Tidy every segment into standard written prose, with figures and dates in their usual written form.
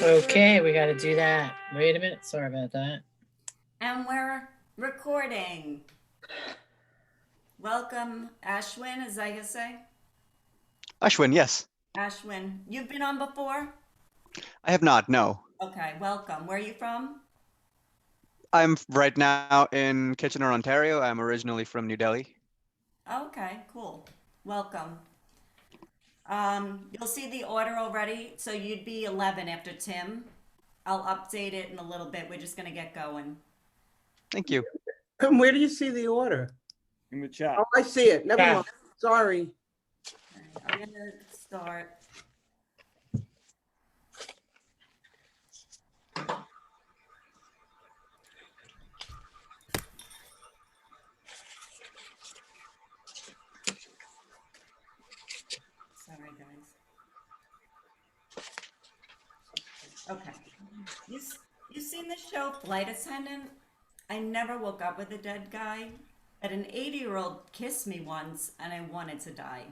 Okay, we got to do that. Wait a minute. Sorry about that. And we're recording. Welcome, Ashwin, is that you say? Ashwin, yes. Ashwin, you've been on before? I have not, no. Okay, welcome. Where are you from? I'm right now in Kitchener, Ontario. I'm originally from New Delhi. Okay, cool. Welcome. You'll see the order already. So you'd be 11 after Tim. I'll update it in a little bit. We're just going to get going. Thank you. Where do you see the order? In the chat. Oh, I see it. Never Yeah. mind. Sorry. I'm going to start. Sorry, guys. Okay. You, you seen the show Flight Attendant? I never woke up with a dead guy, but an 80-year-old kissed me once and I wanted to die.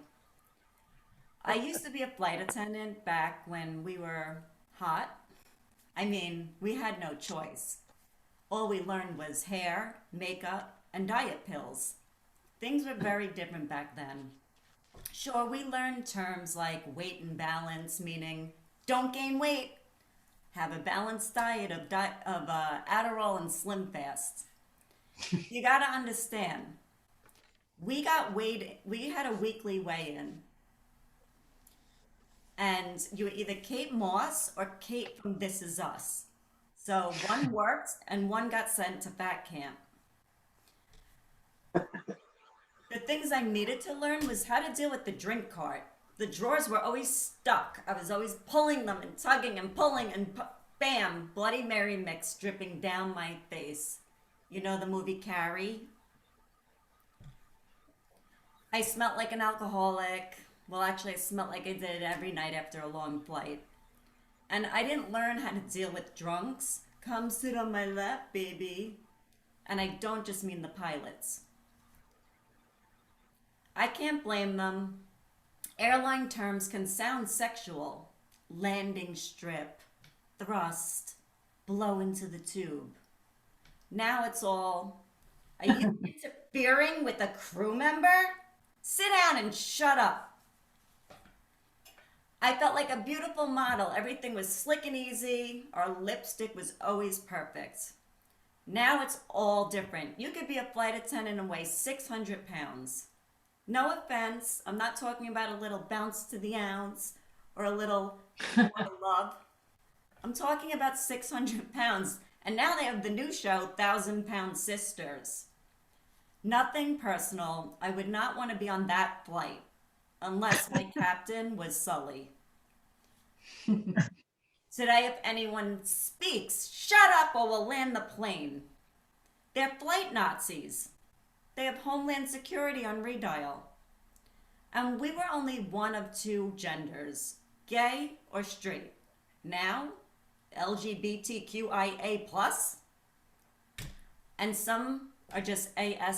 I used to be a flight attendant back when we were hot. I mean, we had no choice. All we learned was hair, makeup, and diet pills. Things were very different back then. Sure, we learned terms like weight and balance, meaning don't gain weight. Have a balanced diet of Adderall and Slim Fast. You gotta understand. We had a weekly weigh-in. And you were either Kate Moss or Kate from This Is Us. So one worked and one got sent to fat camp. The things I needed to learn was how to deal with the drink cart. The drawers were always stuck. I was always pulling them and tugging and pulling and bam, Bloody Mary mix dripping down my face. You know the movie Carrie? I smelled like an alcoholic. Well, actually, I smelled like I did every night after a long flight. And I didn't learn how to deal with drunks. Come sit on my lap, baby. And I don't just mean the pilots. I can't blame them. Airline terms can sound sexual. Landing strip, thrust, blow into the tube. Now it's all, are you interfering with a crew member? Sit down and shut up. I felt like a beautiful model. Everything was slick and easy. Our lipstick was always perfect. Now it's all different. You could be a flight attendant and weigh 600 pounds. No offense, I'm not talking about a little bounce to the ounce or a little love. I'm talking about 600 pounds. And now they have the new show, 1,000-Pound Sisters. Nothing personal. I would not want to be on that flight unless my captain was Sully. Today, if anyone speaks, shut up or we'll land the plane. They're flight Nazis. They have Homeland Security on redial. And we were only one of two genders, gay or straight. Now, LGBTQIA+, and some are just ASSHOLEs.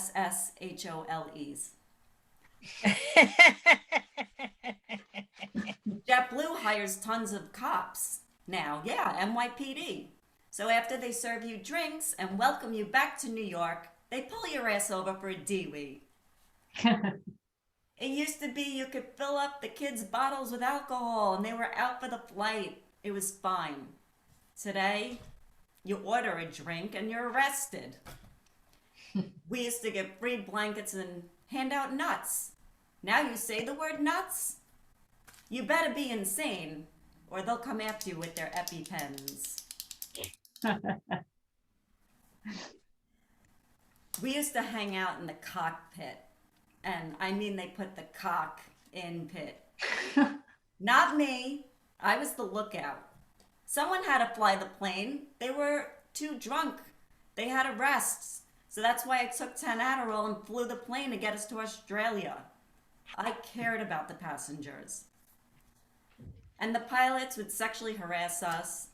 JetBlue hires tons of cops now. Yeah, NYPD. So after they serve you drinks and welcome you back to New York, they pull your ass over for a DWI. It used to be you could fill up the kids' bottles with alcohol and they were out for the flight. It was fine. Today, you order a drink and you're arrested. We used to get free blankets and hand out nuts. Now you say the word nuts, you better be insane or they'll come after you with their EpiPens. We used to hang out in the cockpit. And I mean they put the cock in pit. Not me. I was the lookout. Someone had to fly the plane. They were too drunk. They had arrests. So that's why I took 10 Adderall and flew the plane to get us to Australia. I cared about the passengers. And the pilots would sexually harass us.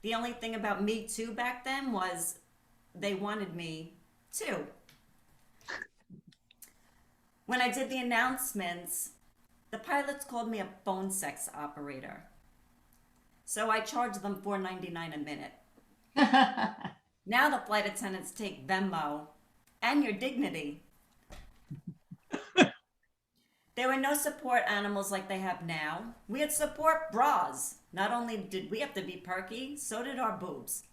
The only thing about Me Too back then was they wanted me too. When I did the announcements, the pilots called me a phone sex operator. So I charged them $4.99 a minute. Now the flight attendants take Venmo and your dignity. There were no support animals like they have now. We had support bras. Not only did we have to be perky, so did our boobs.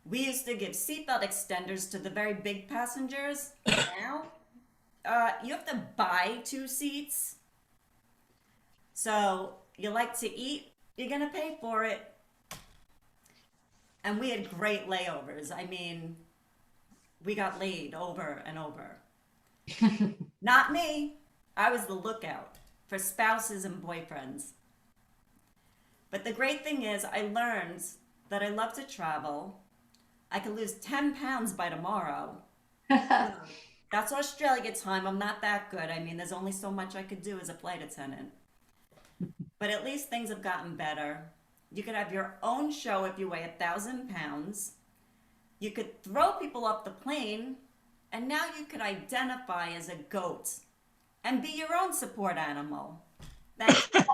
We used to give seatbelt extenders to the very big passengers. Now, you have to buy 2 seats. So you like to eat, you're gonna pay for it. And we had great layovers. I mean, we got laid over and over. Not me. I was the lookout for spouses and boyfriends. But the great thing is I learned that I love to travel. I could lose 10 pounds by tomorrow. That's Australia time. I'm not that good. I mean, there's only so much I could do as a flight attendant. But at least things have gotten better. You could have your own show if you weigh 1,000 pounds. You could throw people off the plane, and now you could identify as a goat and be your own support animal. Thank you.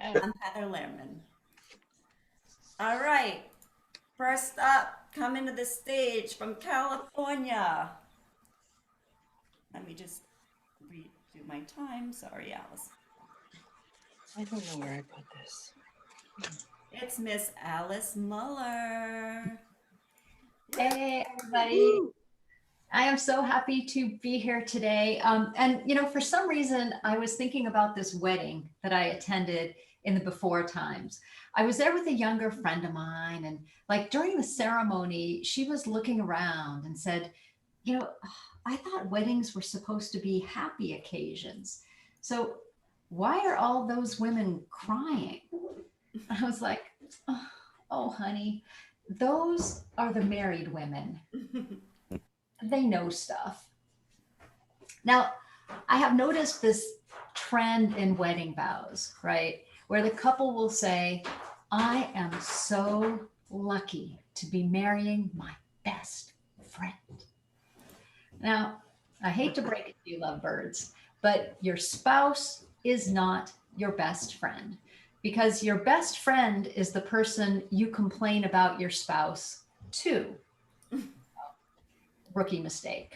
I'm Heather Lehrman. All right. First up, coming to the stage from California. Let me just redo my time. Sorry, Alice. I don't know where I put this. It's Miss Alice Muller. Hey, everybody. I am so happy to be here today. And, you know, for some reason, I was thinking about this wedding that I attended in the before times. I was there with a younger friend of mine, and like during the ceremony, she was looking around and said, you know, I thought weddings were supposed to be happy occasions. So why are all those women crying? I was like, oh, honey, those are the married women. They know stuff. Now, I have noticed this trend in wedding vows, right? Where the couple will say, I am so lucky to be marrying my best friend. Now, I hate to break it to you, lovebirds, but your spouse is not your best friend, because your best friend is the person you complain about your spouse to. Rookie mistake.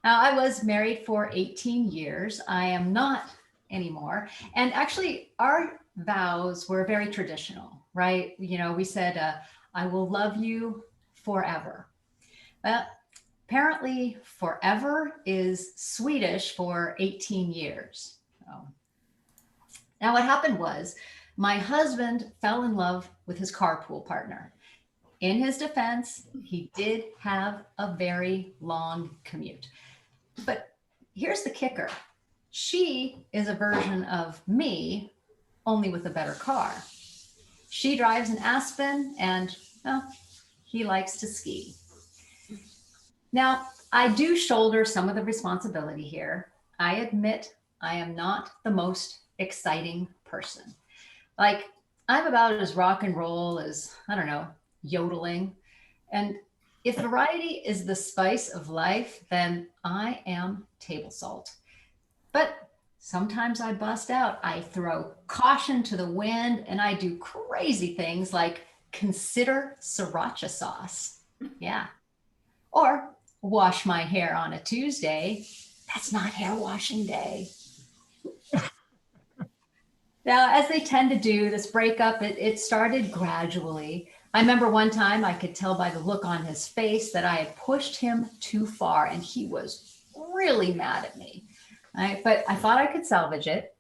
Now, I was married for 18 years. I am not anymore. And actually, our vows were very traditional, right? You know, we said, I will love you forever. Apparently, forever is Swedish for 18 years. So. Now, what happened was my husband fell in love with his carpool partner. In his defense, he did have a very long commute. But here's the kicker. She is a version of me, only with a better car. She drives an Aspen, and well, he likes to ski. Now, I do shoulder some of the responsibility here. I admit I am not the most exciting person. Like, I'm about as rock and roll as, I don't know, yodeling. And if variety is the spice of life, then I am table salt. But sometimes I bust out. I throw caution to the wind, and I do crazy things like consider sriracha sauce. Yeah. Or wash my hair on a Tuesday. That's not hair washing day. Now, as they tend to do, this breakup, it started gradually. I remember one time I could tell by the look on his face that I had pushed him too far, and he was really mad at me. But I thought I could salvage it.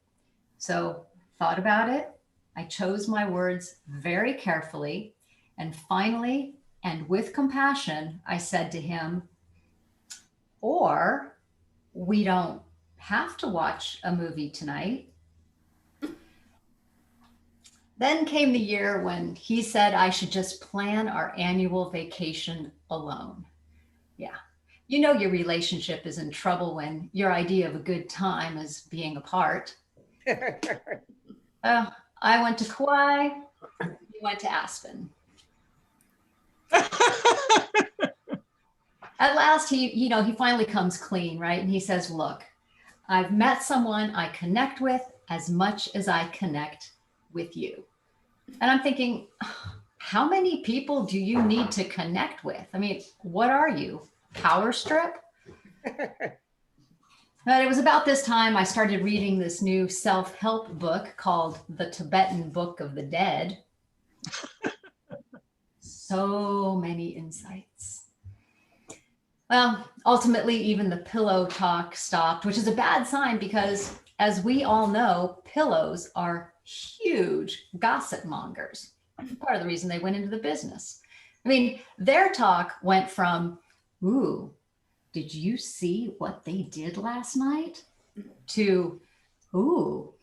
So thought about it. I chose my words very carefully. And finally, and with compassion, I said to him, or we don't have to watch a movie tonight. Then came the year when he said I should just plan our annual vacation alone. Yeah. You know your relationship is in trouble when your idea of a good time is being apart. I went to Kauai, he went to Aspen. At last, he finally comes clean, right? And he says, look, I've met someone I connect with as much as I connect with you. And I'm thinking, how many people do you need to connect with? I mean, what are you? Power strip? But it was about this time I started reading this new self-help book called The Tibetan Book of the Dead. So many insights. Well, ultimately, even the pillow talk stopped, which is a bad sign because, as we all know, pillows are huge gossip mongers. Part of the reason they went into the business. I mean, their talk went from, ooh, did you see what they did last night? To, ooh,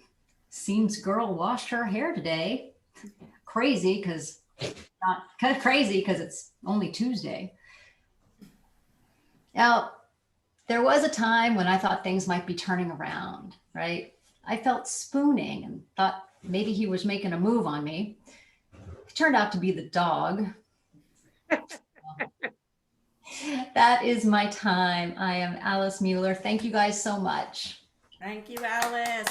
seems girl washed her hair today. Crazy because it's only Tuesday. Now, there was a time when I thought things might be turning around, right? I felt spooning and thought maybe he was making a move on me. It turned out to be the dog. That is my time. I am Alice Mueller. Thank you guys so much. Thank you, Alice.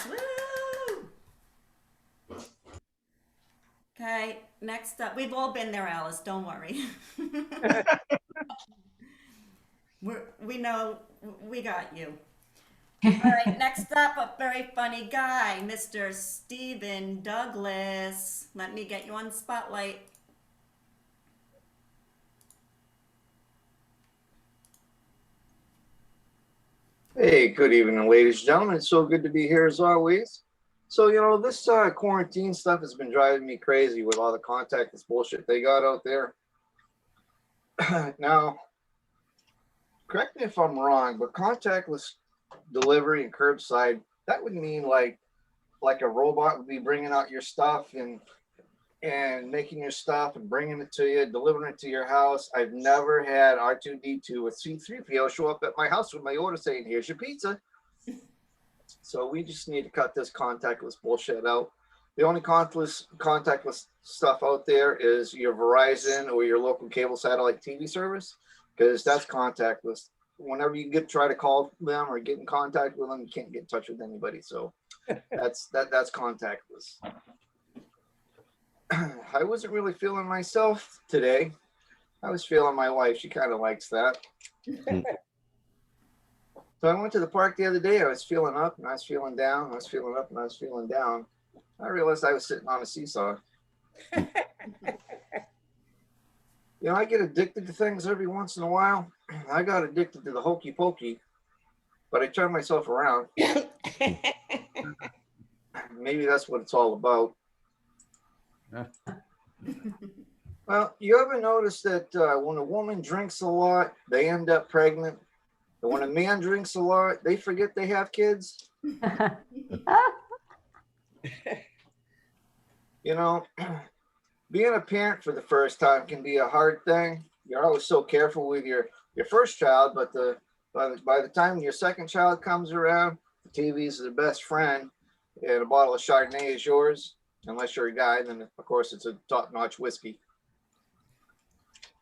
Woo! Okay, next up, we've all been there, Alice. Don't worry. We know, we got you. All right, next up, a very funny guy, Mr. Stephen Douglas. Let me get you on the spotlight. Hey, good evening, ladies and gentlemen. It's so good to be here as always. So, this quarantine stuff has been driving me crazy with all the contactless bullshit they got out there. Now, correct me if I'm wrong, but contactless delivery and curbside, that would mean like a robot would be bringing out your stuff and making your stuff and bringing it to you, delivering it to your house. I've never had R2D2 with C3PO show up at my house with my order saying, here's your pizza. So we just need to cut this contactless bullshit out. The only contactless stuff out there is your Verizon or your local cable satellite TV service, because that's contactless. Whenever you try to call them or get in contact with them, you can't get in touch with anybody. So that's contactless. I wasn't really feeling myself today. I was feeling my wife. She kind of likes that. So I went to the park the other day. I was feeling up and I was feeling down. I was feeling up and I was feeling down. I realized I was sitting on a seesaw. I get addicted to things every once in a while. I got addicted to the hokey pokey, but I turned myself around. Maybe that's what it's all about. Well, you ever notice that when a woman drinks a lot, they end up pregnant? And when a man drinks a lot, they forget they have kids? Being a parent for the first time can be a hard thing. You're always so careful with your first child, but by the time your second child comes around, the TV is the best friend, and a bottle of Chardonnay is yours. Unless you're a guy, then of course it's a top-notch whiskey.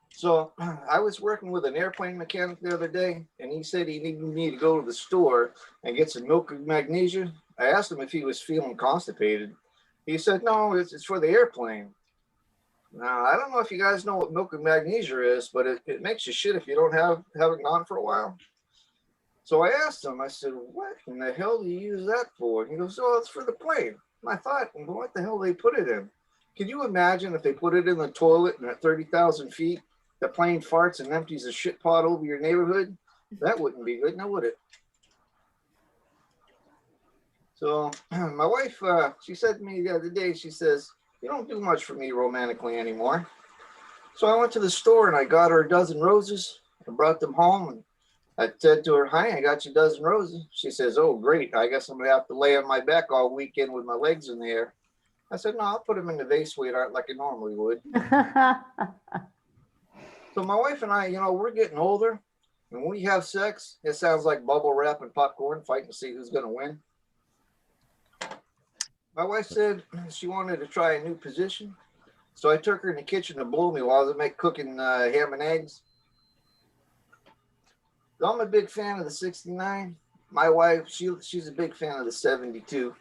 So I was working with an airplane mechanic the other day, and he said he needed me to go to the store and get some milk and magnesia. I asked him if he was feeling constipated. He said, no, it's for the airplane. Now, I don't know if you guys know what milk and magnesia is, but it makes you shit if you don't haven't gone for a while. So I asked him, I said, what in the hell do you use that for? And he goes, oh, it's for the plane. And I thought, well, what the hell do they put it in? Can you imagine if they put it in the toilet and at 30,000 feet, the plane farts and empties a shit pot over your neighborhood? That wouldn't be good, now would it? So my wife, she said to me the other day, she says, you don't do much for me romantically anymore. So I went to the store and I got her a dozen roses. I brought them home and I said to her, honey, I got you a dozen roses. She says, oh, great. I guess I'm going to have to lay on my back all weekend with my legs in the air. I said, no, I'll put them in the vase, sweetheart, like I normally would. So my wife and I, we're getting older. And when we have sex, it sounds like bubble wrap and popcorn fighting to see who's going to win. My wife said she wanted to try a new position. So I took her in the kitchen to blow me while I was cooking ham and eggs. So I'm a big fan of the 69. My wife, she's a big fan of the 72.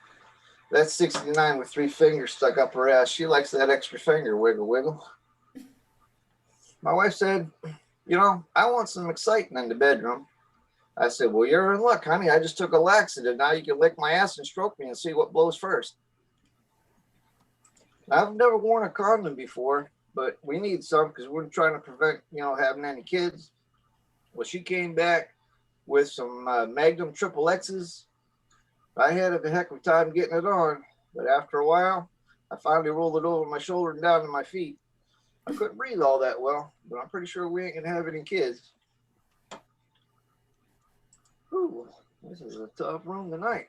That's 69 with 3 fingers stuck up her ass. She likes that extra finger. Wiggle, wiggle. My wife said, you know, I want some excitement in the bedroom. I said, well, you're in luck, honey. I just took a laxative. Now you can lick my ass and stroke me and see what blows first. I've never worn a condom before, but we need some because we're trying to prevent, you know, having any kids. Well, she came back with some Magnum Triple X's. I had a heck of a time getting it on, but after a while, I finally rolled it over my shoulder and down to my feet. I couldn't breathe all that well, but I'm pretty sure we ain't gonna have any kids. Ooh, this is a tough room tonight.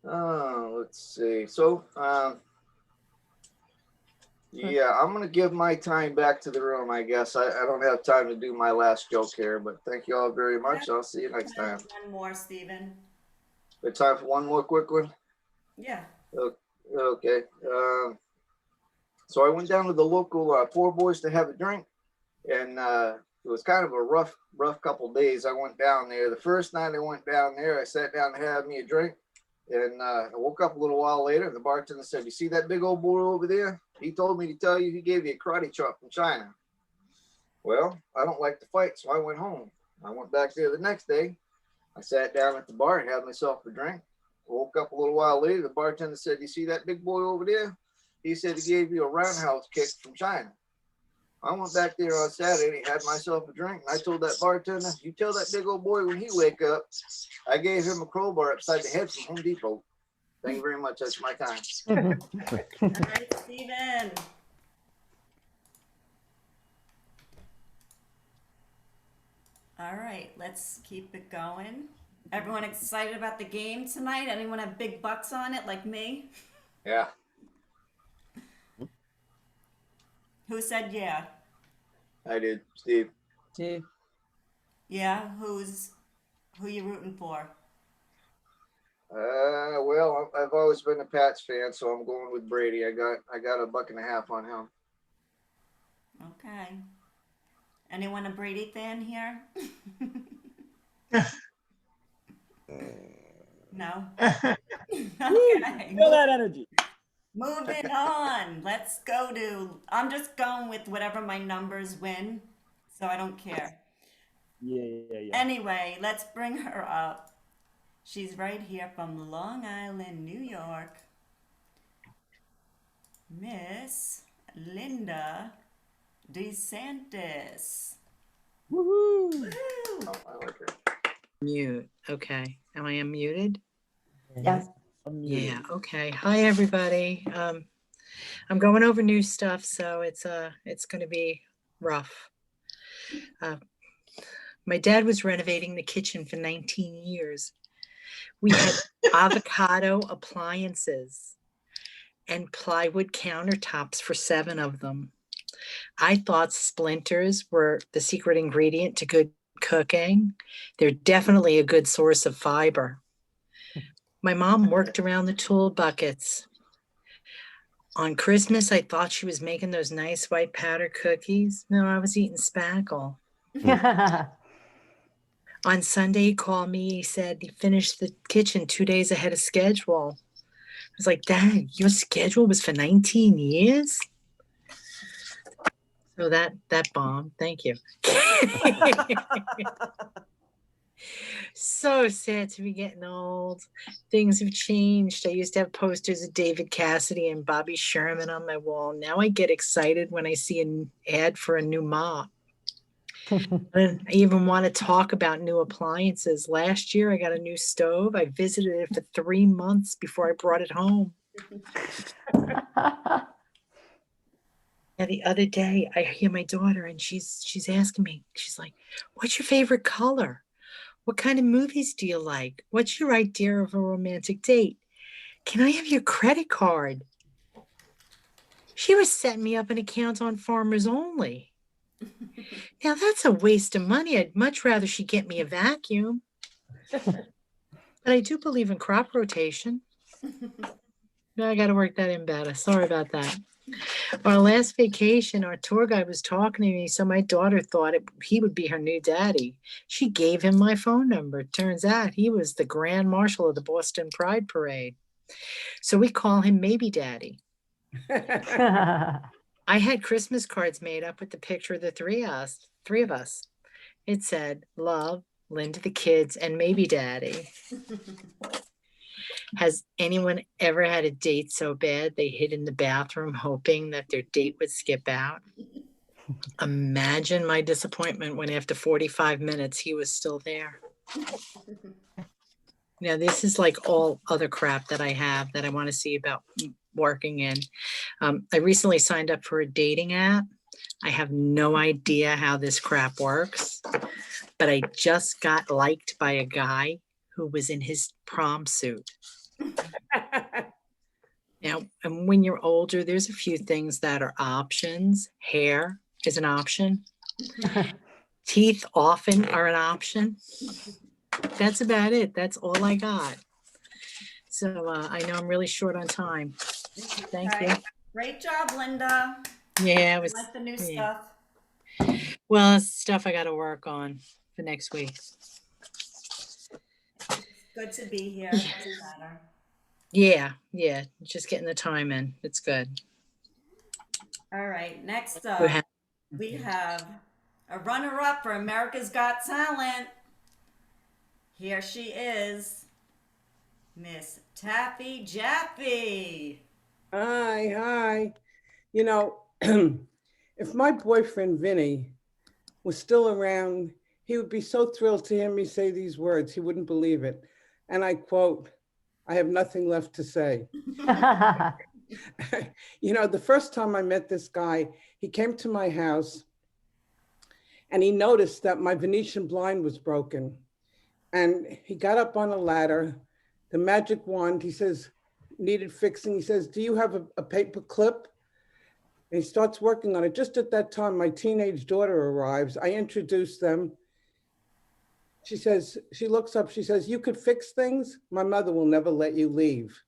Oh, let's see. So, yeah, I'm gonna give my time back to the room, I guess. I don't have time to do my last joke here, but thank you all very much. I'll see you next time. One more, Stephen. Good time for one more quick one? Yeah. Okay. So I went down to the local Poor Boys to have a drink, and it was kind of a rough couple days. I went down there. The first night I went down there, I sat down to have me a drink, and I woke up a little while later, and the bartender said, you see that big old boy over there? He told me to tell you he gave you a karate chop from China. Well, I don't like to fight, so I went home. I went back there the next day. I sat down at the bar and had myself a drink. Woke up a little while later. The bartender said, you see that big boy over there? He said he gave you a roundhouse kick from China. I went back there on Saturday, had myself a drink, and I told that bartender, you tell that big old boy when he wake up, I gave him a crowbar upside the head from Home Depot. Thank you very much. That's my time. All right, Stephen. All right, let's keep it going. Everyone excited about the game tonight? Anyone have big bucks on it like me? Yeah. Who said yeah? I did, Steve. Yeah, who you rooting for? Well, I've always been a Pats fan, so I'm going with Brady. I got $1.50 on him. Okay. Anyone a Brady fan here? No? Okay. Feel that energy. Moving on. Let's go to, I'm just going with whatever my numbers win, so I don't care. Yeah. Anyway, let's bring her up. She's right here from Long Island, New York. Miss Linda DeSantis. Woohoo! Woo! Oh, I like her. Mute. Okay. Am I unmuted? Yes. Yeah. Okay. Hi, everybody. I'm going over new stuff, so it's going to be rough. My dad was renovating the kitchen for 19 years. We had avocado appliances and plywood countertops for 7 of them. I thought splinters were the secret ingredient to good cooking. They're definitely a good source of fiber. My mom worked around the tool buckets. On Christmas, I thought she was making those nice white powder cookies. No, I was eating spackle. On Sunday, he called me. He said he finished the kitchen 2 days ahead of schedule. I was like, Dad, your schedule was for 19 years? So that bomb. Thank you. So sad to be getting old. Things have changed. I used to have posters of David Cassidy and Bobby Sherman on my wall. Now I get excited when I see an ad for a new mop. And I even want to talk about new appliances. Last year, I got a new stove. I visited it for 3 months before I brought it home. And the other day, I hear my daughter, and she's asking me. She's like, "What's your favorite color? What kind of movies do you like? What's your idea of a romantic date? Can I have your credit card?" She was setting me up an account on Farmers Only. Now that's a waste of money. I'd much rather she get me a vacuum. But I do believe in crop rotation. No, I got to work that in better. Sorry about that. Our last vacation, our tour guide was talking to me, so my daughter thought he would be her new daddy. She gave him my phone number. Turns out he was the grand marshal of the Boston Pride Parade. So we call him Maybe Daddy. I had Christmas cards made up with the picture of the three of us. It said, love, Linda, the kids, and Maybe Daddy. Has anyone ever had a date so bad they hid in the bathroom hoping that their date would skip out? Imagine my disappointment when after 45 minutes he was still there. Now, this is like all other crap that I have that I want to see about working in. I recently signed up for a dating app. I have no idea how this crap works, but I just got liked by a guy who was in his prom suit. Now, and when you're older, there's a few things that are options. Hair is an option. Teeth often are an option. That's about it. That's all I got. So I know I'm really short on time. Thank you. Great job, Linda. Yeah, it I was. like the new Yeah. stuff. Well, it's stuff I got to work on for next week. Good to be here. Doesn't matter. Yeah, just getting the time in. It's good. All right, next Who up, ha- we have a runner-up for America's Got Talent. Here she is, Miss Taffy Jaffe. Hi. You know, if my boyfriend Vinny was still around, he would be so thrilled to hear me say these words. He wouldn't believe it. And I quote, I have nothing left to say. You know, the first time I met this guy, he came to my house and he noticed that my Venetian blind was broken. And he got up on a ladder, the magic wand, he says, needed fixing. He says, do you have a paper clip? And he starts working on it. Just at that time, my teenage daughter arrives. I introduce them. She says, she looks up, she says, you could fix things? My mother will never let you leave.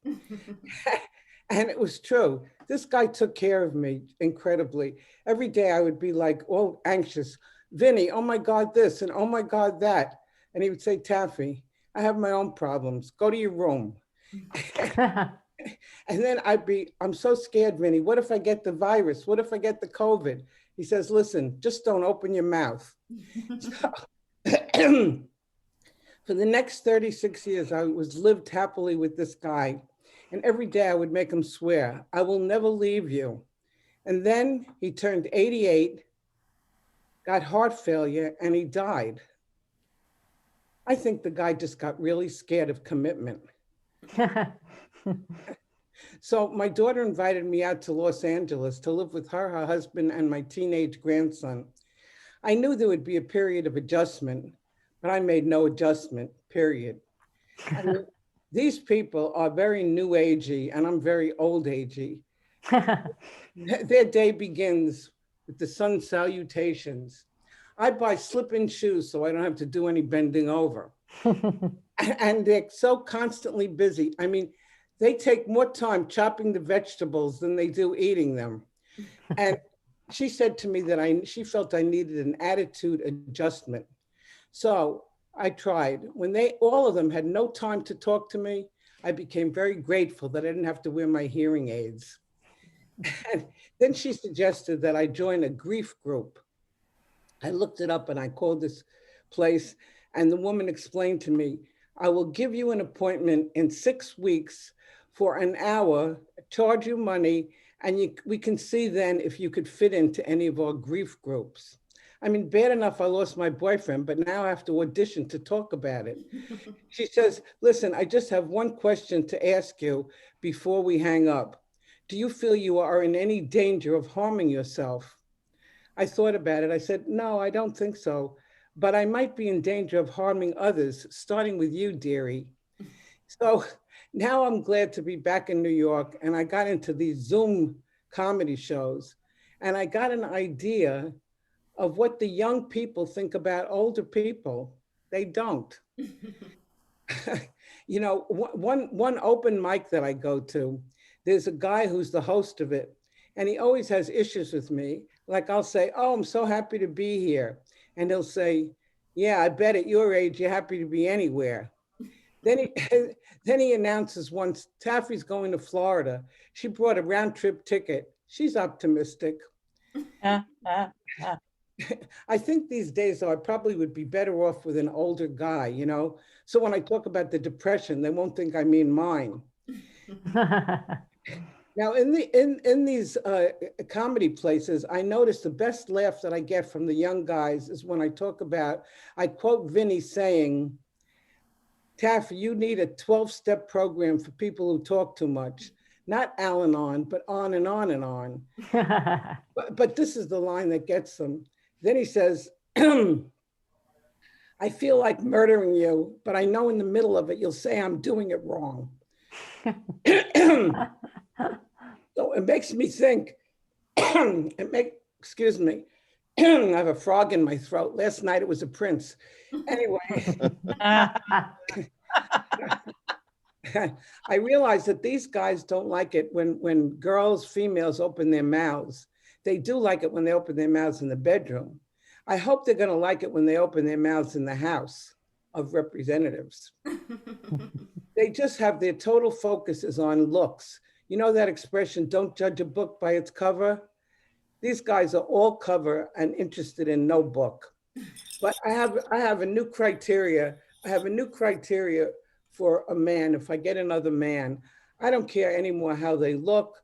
And it was true. This guy took care of me incredibly. Every day I would be like, all anxious. Vinny, oh my God, this, and oh my God, that. And he would say, Taffy, I have my own problems. Go to your room. And then I'm so scared, Vinny. What if I get the virus? What if I get the COVID? He says, listen, just don't open your mouth. For the next 36 years, I lived happily with this guy. And every day I would make him swear, I will never leave you. And then he turned 88, got heart failure, and he died. I think the guy just got really scared of commitment. So my daughter invited me out to Los Angeles to live with her husband, and my teenage grandson. I knew there would be a period of adjustment, but I made no adjustment, period. I mean, these people are very new agey, and I'm very old agey. Their day begins with the sun salutations. I buy slip-in shoes so I don't have to do any bending over. And they're so constantly busy. I mean, they take more time chopping the vegetables than they do eating them. And she said to me that she felt I needed an attitude adjustment. So I tried. When all of them had no time to talk to me, I became very grateful that I didn't have to wear my hearing aids. And then she suggested that I join a grief group. I looked it up and I called this place, and the woman explained to me, I will give you an appointment in 6 weeks for an hour, charge you money, and we can see then if you could fit into any of our grief groups. I mean, bad enough I lost my boyfriend, but now I have to audition to talk about it. She says, listen, I just have one question to ask you before we hang up. Do you feel you are in any danger of harming yourself? I thought about it. I said, no, I don't think so, but I might be in danger of harming others, starting with you, dearie. So now I'm glad to be back in New York, and I got into these Zoom comedy shows, and I got an idea of what the young people think about older people. They don't. You know, one open mic that I go to, there's a guy who's the host of it, And he always has issues with me. Like I'll say, oh, I'm so happy to be here. And he'll say, yeah, I bet at your age, you're happy to be anywhere. Then he, then he announces once, Taffy's going to Florida. She brought a round trip ticket. She's optimistic. I think these days, though, I probably would be better off with an older guy, you know? So when I talk about the depression, they won't think I mean mine. Now, in these comedy places, I notice the best laugh that I get from the young guys is when I talk about, I quote Vinny saying, Taffy, you need a 12-step program for people who talk too much. Not Al-Anon, but on and on and on. But this is the line that gets them. Then he says, I feel like murdering you, but I know in the middle of it, you'll say I'm doing it wrong. So it makes me think, excuse me, I have a frog in my throat. Last night it was a prince. Anyway, I realize that these guys don't like it when girls, females open their mouths. They do like it when they open their mouths in the bedroom. I hope they're going to like it when they open their mouths in the House of Representatives. They just have their total focus is on looks. You know that expression, don't judge a book by its cover? These guys are all cover and interested in no book. But I have a new criteria. I have a new criteria for a man. If I get another man, I don't care anymore how they look,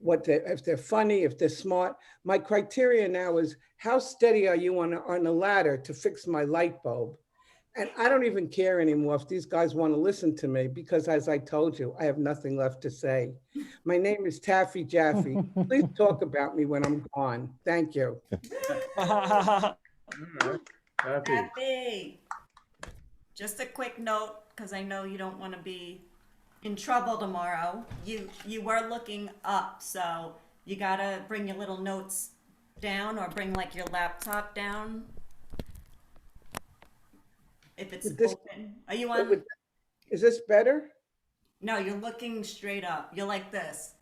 if they're funny, if they're smart. My criteria now is how steady are you on a ladder to fix my light bulb? And I don't even care anymore if these guys want to listen to me because, as I told you, I have nothing left to say. My name is Taffy Jaffe. Please talk about me when I'm gone. Thank you. Happy. Just a quick note, because I know you don't want to be in trouble tomorrow. You were looking up, so you gotta bring your little notes down or bring like your laptop down. If it's open. Are you on? Is this better? No, you're looking straight up. You're like this.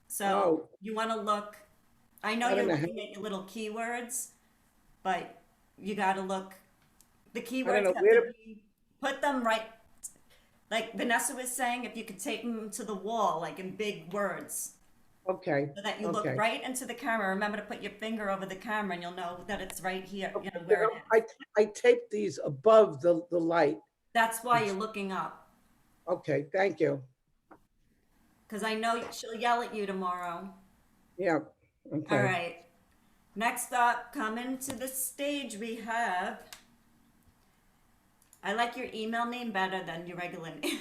So you want to look. I know you're looking at your little keywords, but you got to look. The keywords have to be, put them right. Like Vanessa was saying, if you could tape them to the wall, like in big words. Okay. So that you look right into the camera. Remember to put your finger over the camera and you'll know that it's right here, you know, where it is. I taped these above the light. That's why you're looking up. Okay, thank you. Because I know she'll yell at you tomorrow. Yeah, okay. All right. Next up, coming to the stage, we have, I like your email name better than your regular name.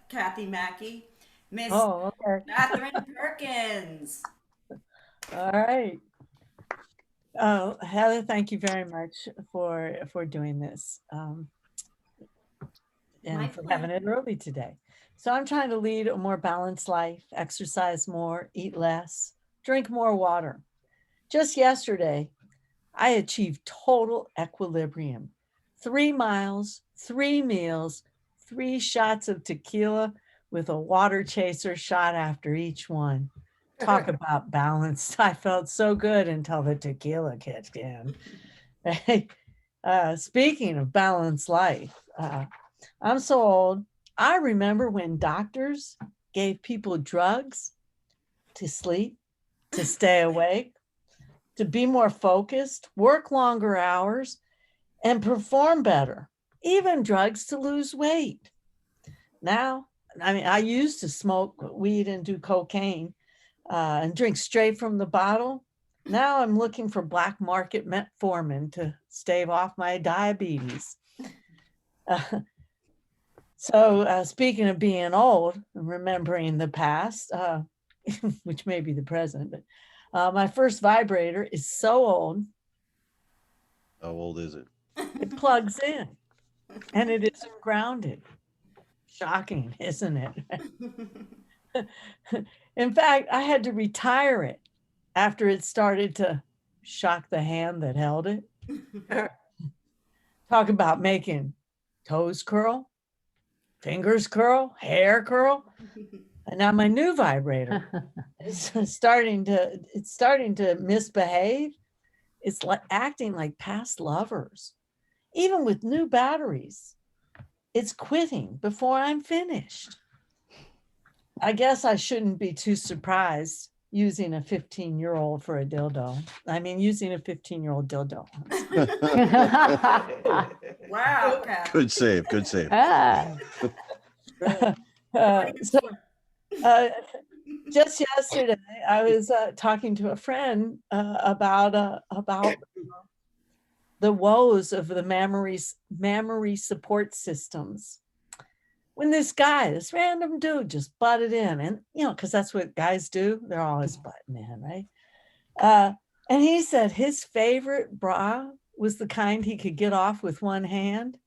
Kathy Mackey. Miss Catherine Perkins. All right. Heather, thank you very much for doing this and for having it early today. So I'm trying to lead a more balanced life, exercise more, eat less, drink more water. Just yesterday, I achieved total equilibrium. 3 miles, 3 meals, 3 shots of tequila with a water chaser shot after each one. Talk about balanced. I felt so good until the tequila kicked in. Speaking of balanced life, I'm so old. I remember when doctors gave people drugs to sleep, to stay awake, to be more focused, work longer hours, and perform better, even drugs to lose weight. Now, I mean, I used to smoke weed and do cocaine and drink straight from the bottle. Now I'm looking for black market metformin to stave off my diabetes. So speaking of being old and remembering the past, which may be the present, but my first vibrator is so old. How old is it? It plugs in and it isn't grounded. Shocking, isn't it? In fact, I had to retire it after it started to shock the hand that held it. Talk about making toes curl, fingers curl, hair curl. And now my new vibrator is starting to misbehave. It's like acting like past lovers. Even with new batteries, it's quitting before I'm finished. I guess I shouldn't be too surprised using a 15-year-old for a dildo. I mean, using a 15-year-old dildo. Wow, Cap. Good save. Good save. Ah. So just yesterday, I was talking to a friend about the woes of the mammary support systems. When this random dude just butted in, and because that's what guys do, they're always butting in, right? And he said his favorite bra was the kind he could get off with one hand.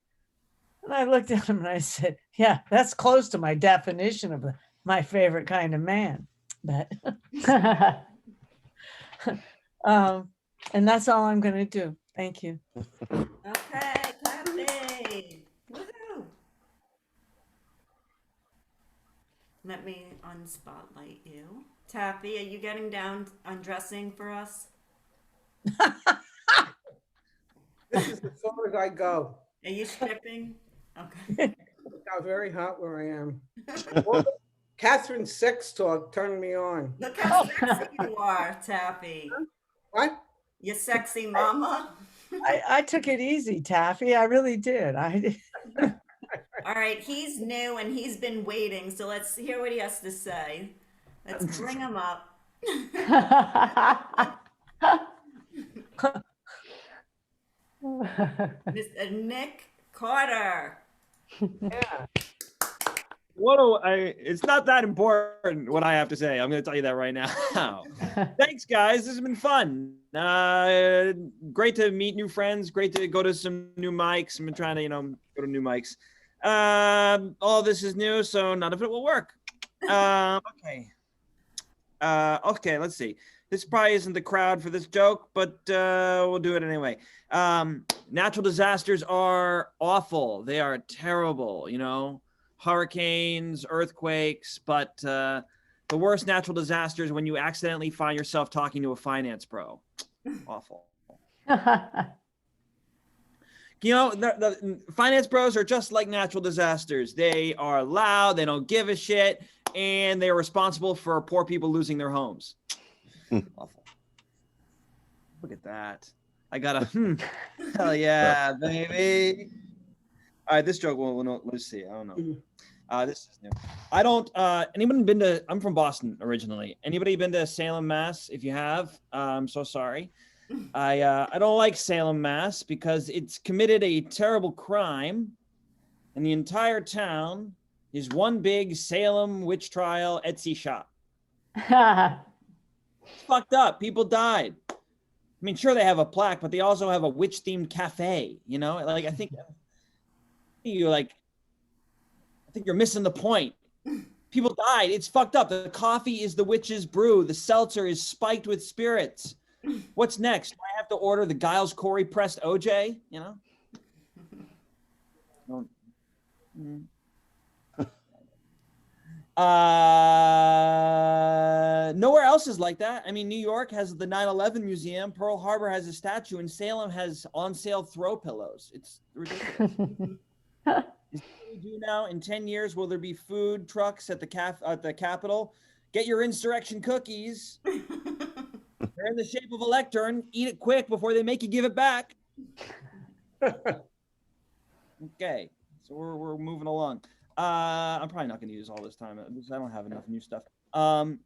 And I looked at him and I said, yeah, that's close to my definition of my favorite kind of man. But and that's all I'm going to do. Thank you. Okay, Kathy. Woohoo. Let me unspotlight you. Taffy, are you getting down undressing for us? This is as far as I go. Are you stripping? Okay. It got very hot where I am. Catherine's sex talk turned me on. Look how sexy you are, Taffy. What? You sexy mama. I took it easy, Taffy. I really did. All right, he's new and he's been waiting, so let's hear what he has to say. Let's bring him up. Mr. Nick Carter. Yeah. It's not that important what I have to say. I'm going to tell you that right now. Thanks, guys. This has been fun. Great to meet new friends. Great to go to some new mics. I've been trying to, go to new mics. All this is new, so none of it will work. Okay. Okay, let's see. This probably isn't the crowd for this joke, but we'll do it anyway. Natural disasters are awful. They are terrible, hurricanes, earthquakes, but the worst natural disaster is when you accidentally find yourself talking to a finance bro. Awful. The finance bros are just like natural disasters. They are loud, they don't give a shit, and they're responsible for poor people losing their homes. Awful. Look at that. I got a hell yeah, baby. All right, this joke, let's see. I don't know. This is new. I don't, anyone been to, I'm from Boston originally. Anybody been to Salem, Mass? If you have, I'm so sorry. I don't like Salem, Mass because it's committed a terrible crime and the entire town is one big Salem witch trial Etsy shop. It's fucked up. People died. I mean, sure, they have a plaque, but they also have a witch-themed cafe, Like, I think you're missing the point. People died. It's fucked up. The coffee is the witch's brew. The seltzer is spiked with spirits. What's next? Do I have to order the Giles Corey pressed OJ? Nowhere else is like that. I mean, New York has the 9/11 museum. Pearl Harbor has a statue, and Salem has on-sale throw pillows. It's ridiculous. Is that what we do now? In 10 years, will there be food trucks at the Capitol? Get your insurrection cookies. They're in the shape of a lectern. Eat it quick before they make you give it back. Okay, so we're moving along. I'm probably not going to use all this time because I don't have enough new stuff.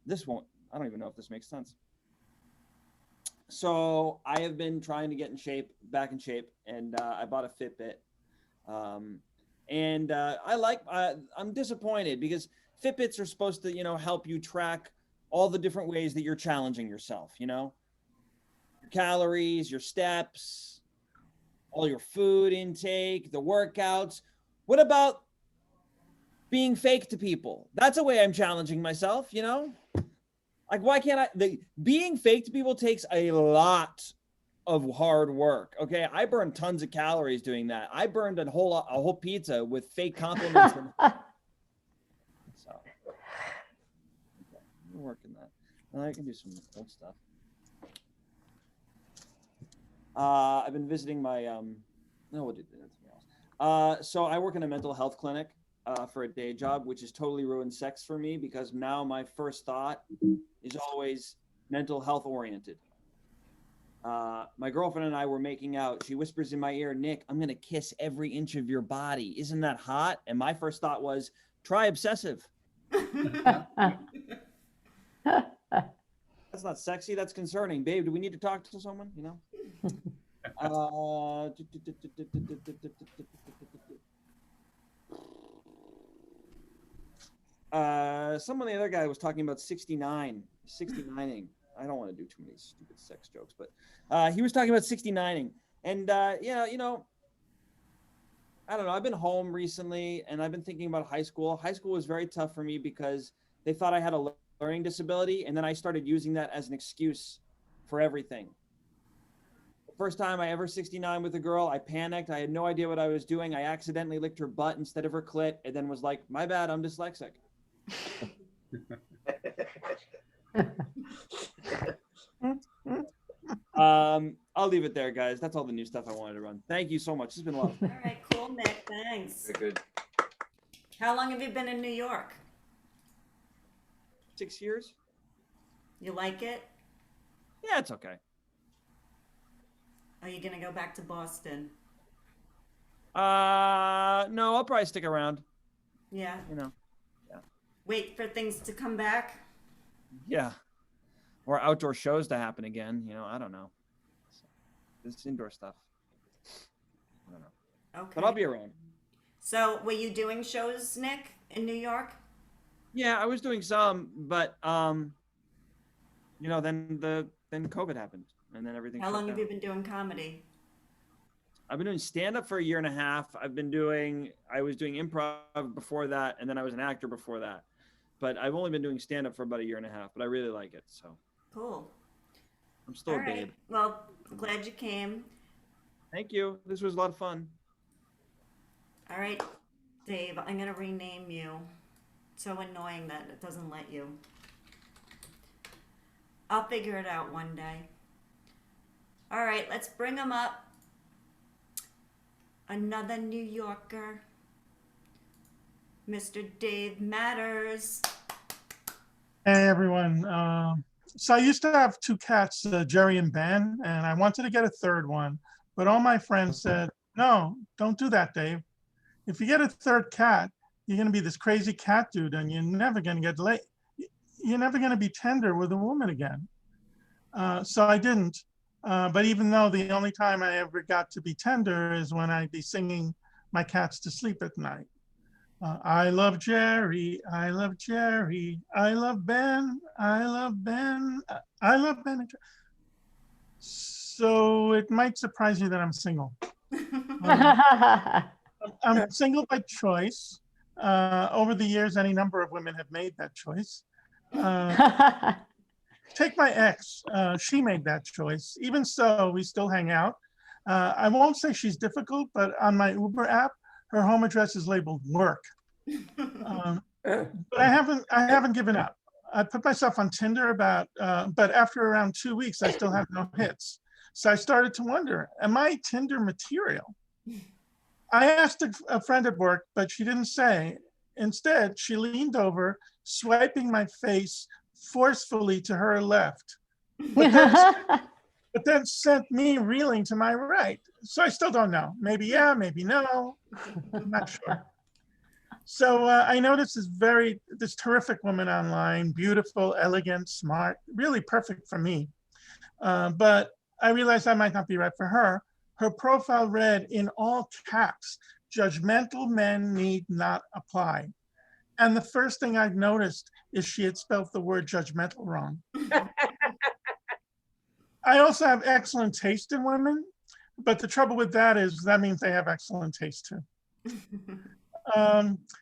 This won't. I don't even know if this makes sense. So I have been trying to get back in shape, and I bought a Fitbit. I'm disappointed because Fitbits are supposed to, help you track all the different ways that you're challenging yourself, your calories, your steps, all your food intake, the workouts. What about being fake to people? That's a way I'm challenging myself, Like, why can't being fake to people takes a lot of hard work. Okay, I burned tons of calories doing that. I burned a whole pizza with fake compliments. I'm working that. I can do some old stuff. I've been visiting my no, we'll do something else. So I work in a mental health clinic for a day job, which has totally ruined sex for me because now my first thought is always mental health oriented. My girlfriend and I were making out. She whispers in my ear, "Nick, I'm gonna kiss every inch of your body. Isn't that hot?" And my first thought was, "Try obsessive." That's not sexy. That's concerning, babe. Do we need to talk to someone? You know. Some of the other guy was talking about 69ing. I don't want to do too many stupid sex jokes, but he was talking about 69ing. And yeah, you know, I don't know. I've been home recently and I've been thinking about high school. High school was very tough for me because they thought I had a learning disability, and then I started using that as an excuse for everything. The first time I ever 69 with a girl, I panicked. I had no idea what I was doing. I accidentally licked her butt instead of her clit, and then was like, "My bad, I'm dyslexic." I'll leave it there, guys. That's all the new stuff I wanted to run. Thank you so much. It's been a lot of fun. All right, cool, Nick. Thanks. Very good. How long have you been in New York? 6 years? You like it? Yeah, it's okay. Are you gonna go back to Boston? No, I'll probably stick around. Yeah. You know. Wait for things to come back? Yeah. Or outdoor shows to happen again. You know, I don't know. This indoor stuff. I don't know. Okay. But I'll be around. So, were you doing shows, Nick, in New York? Yeah, I was doing some, but you know, then COVID happened, and then everything. How shut long have down. you been doing comedy? I've been doing stand-up for 1.5 years. I was doing improv before that, and then I was an actor before that. But I've only been doing stand-up for about 1.5 years, but I really like it. So Cool. I'm still All a babe. right. Well, I'm glad you came. Thank you. This was a lot of fun. All right, Dave, I'm gonna rename you. It's so annoying that it doesn't let you. I'll figure it out one day. All right, let's bring him up. Another New Yorker, Mr. Dave Matters. Hey everyone. So I used to have 2 cats, Jerry and Ben, and I wanted to get a 3rd one, but all my friends said, "No, don't do that, Dave. If you get a 3rd cat, you're going to be this crazy cat dude, and you're never going to get laid. You're never going to be tender with a woman again." So I didn't. But even though the only time I ever got to be tender is when I'd be singing my cats to sleep at night. I love Jerry, I love Jerry, I love Ben, I love Ben, I love Ben. So it might surprise you that I'm single. I'm single by choice. Over the years, any number of women have made that choice. Take my ex, she made that choice. Even so, we still hang out. I won't say she's difficult, but on my Uber app, her home address is labeled work. But I haven't given up. I put myself on Tinder but after around 2 weeks, I still have no hits. So I started to wonder, am I Tinder material? I asked a friend at work, but she didn't say. Instead, she leaned over, swiping my face forcefully to her left, but then sent me reeling to my right. So I still don't know. Maybe yeah, maybe no. I'm not sure. So I noticed this terrific woman online, beautiful, elegant, smart, really perfect for me. But I realized I might not be right for her. Her profile read in all caps, "Judgmental men need not apply." And the first thing I noticed is she had spelled the word judgmental wrong. I also have excellent taste in women, but the trouble with that is that means they have excellent taste too.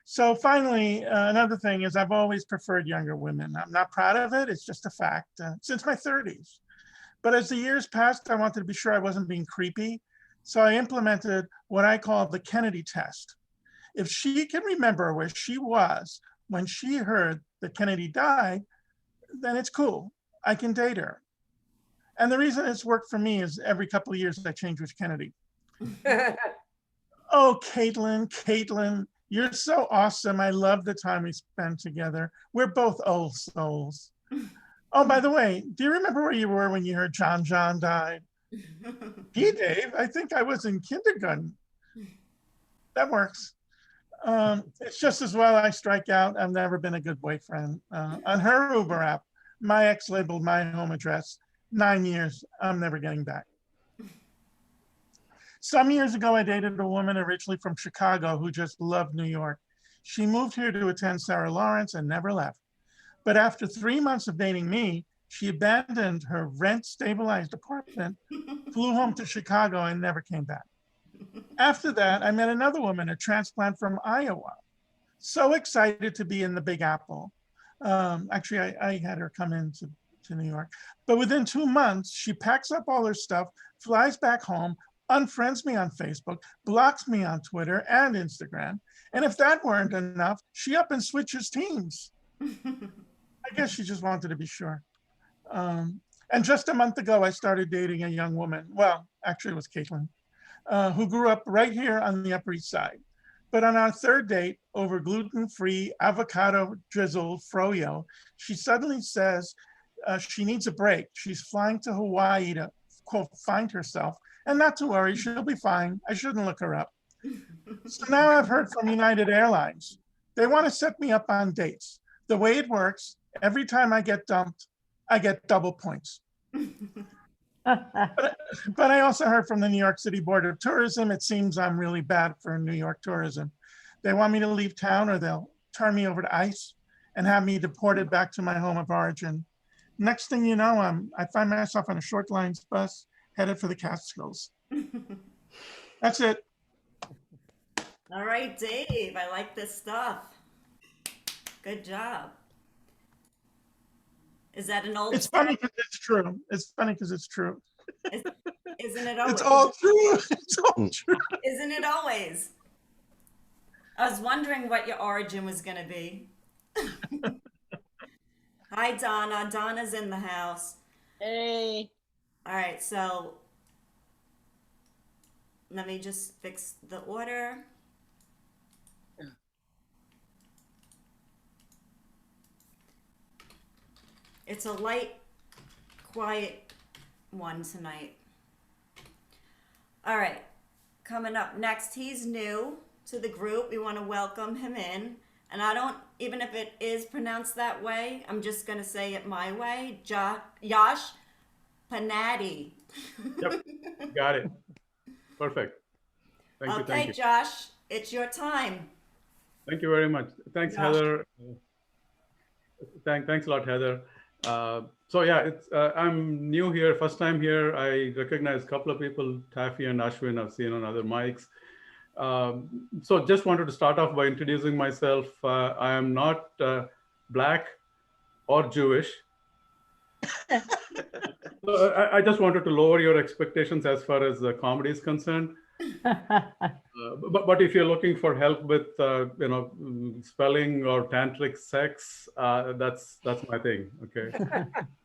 So finally, another thing is I've always preferred younger women. I'm not proud of it. It's just a fact since my 30s. But as the years passed, I wanted to be sure I wasn't being creepy. So I implemented what I call the Kennedy test. If she can remember where she was when she heard that Kennedy died, then it's cool. I can date her. And the reason it's worked for me is every couple of years I change with Kennedy. Oh, Caitlin, you're so awesome. I love the time we spend together. We're both old souls. Oh, by the way, do you remember where you were when you heard John died? Gee, Dave, I think I was in kindergarten. That works. It's just as well I strike out. I've never been a good boyfriend. On her Uber app, my ex labeled my home address. 9 years, I'm never getting back. Some years ago, I dated a woman originally from Chicago who just loved New York. She moved here to attend Sarah Lawrence and never left. But after 3 months of dating me, she abandoned her rent-stabilized apartment, flew home to Chicago, and never came back. After that, I met another woman, a transplant from Iowa. So excited to be in the Big Apple. Actually, I had her come into New York. But within 2 months, she packs up all her stuff, flies back home, unfriends me on Facebook, blocks me on Twitter and Instagram. And if that weren't enough, she up and switches teams. I guess she just wanted to be sure. And just a month ago, I started dating a young woman. Well, actually it was Caitlin, who grew up right here on the Upper East Side. But on our third date over gluten-free avocado drizzled froyo, she suddenly says she needs a break. She's flying to Hawaii to, quote, find herself. And not to worry, she'll be fine. I shouldn't look her up. So now I've heard from United Airlines. They want to set me up on dates. The way it works, every time I get dumped, I get double points. But I also heard from the New York City Board of Tourism. It seems I'm really bad for New York tourism. They want me to leave town or they'll turn me over to ICE and have me deported back to my home of origin. Next thing you know, I find myself on a short lines bus headed for the Catskills. That's it. All right, Dave, I like this stuff. Good job. Is that an old? It's funny because it's true. It's funny because it's true. Isn't it always? It's all true. It's all true. Isn't it always? I was wondering what your origin was going to be. Hi, Donna. Donna's in the house. Hey. All right, so let me just fix the order. It's a light, quiet one tonight. All right, coming up next, he's new to the group. We want to welcome him in. And I don't, even if it is pronounced that way, I'm just going to say it my way. Yash Panatti. Yep, got it. Perfect. Thank you. Okay, Josh, it's your time. Thank you very much. Thanks, Josh. Heather. Thanks a lot, Heather. So yeah, I'm new here, first time here. I recognize a couple of people, Taffy and Ashwin, I've seen on other mics. So just wanted to start off by introducing myself. I am not Black or Jewish. So I just wanted to lower your expectations as far as the comedy is concerned. But if you're looking for help with spelling or tantric sex, that's my thing. Okay.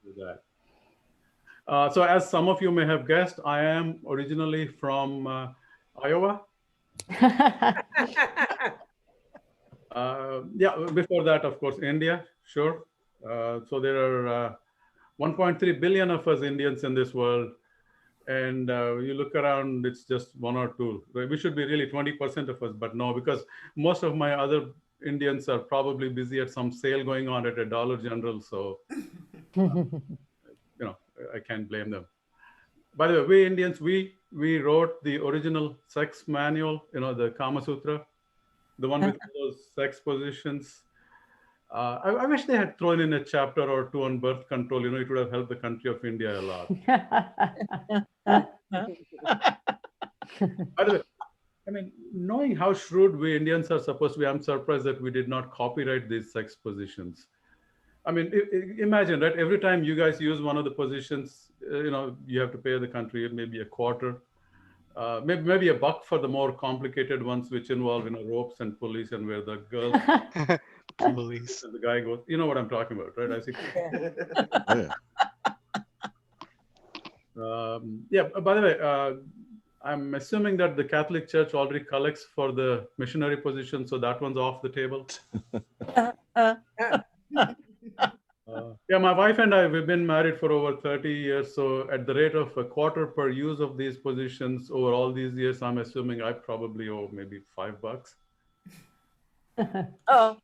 Do that. So as some of you may have guessed, I am originally from Iowa. Yeah, before that, of course, India, sure. So there are 1.3 billion of us Indians in this world. And you look around, it's just 1 or 2. We should be really 20% of us, but no, because most of my other Indians are probably busy at some sale going on at a Dollar General. So, I can't blame them. By the way, we Indians, we wrote the original sex manual, the Kama Sutra, the one with those sex positions. I wish they had thrown in a chapter or 2 on birth control. It would have helped the country of India a lot. By the way, I mean, knowing how shrewd we Indians are supposed to be, I'm surprised that we did not copyright these sex positions. I mean, imagine, right? Every time you guys use one of the positions, you have to pay the country maybe a quarter, maybe $1 for the more complicated ones, which involve, ropes and pulleys and where the girls. Police. And the guy goes, you know what I'm talking about, right? I see. Yeah. Yeah, by the way, I'm assuming that the Catholic Church already collects for the missionary position, so that one's off the table. Yeah, my wife and I, we've been married for over 30 years. So at the rate of a quarter per use of these positions over all these years, I'm assuming I probably owe maybe $5. Oh,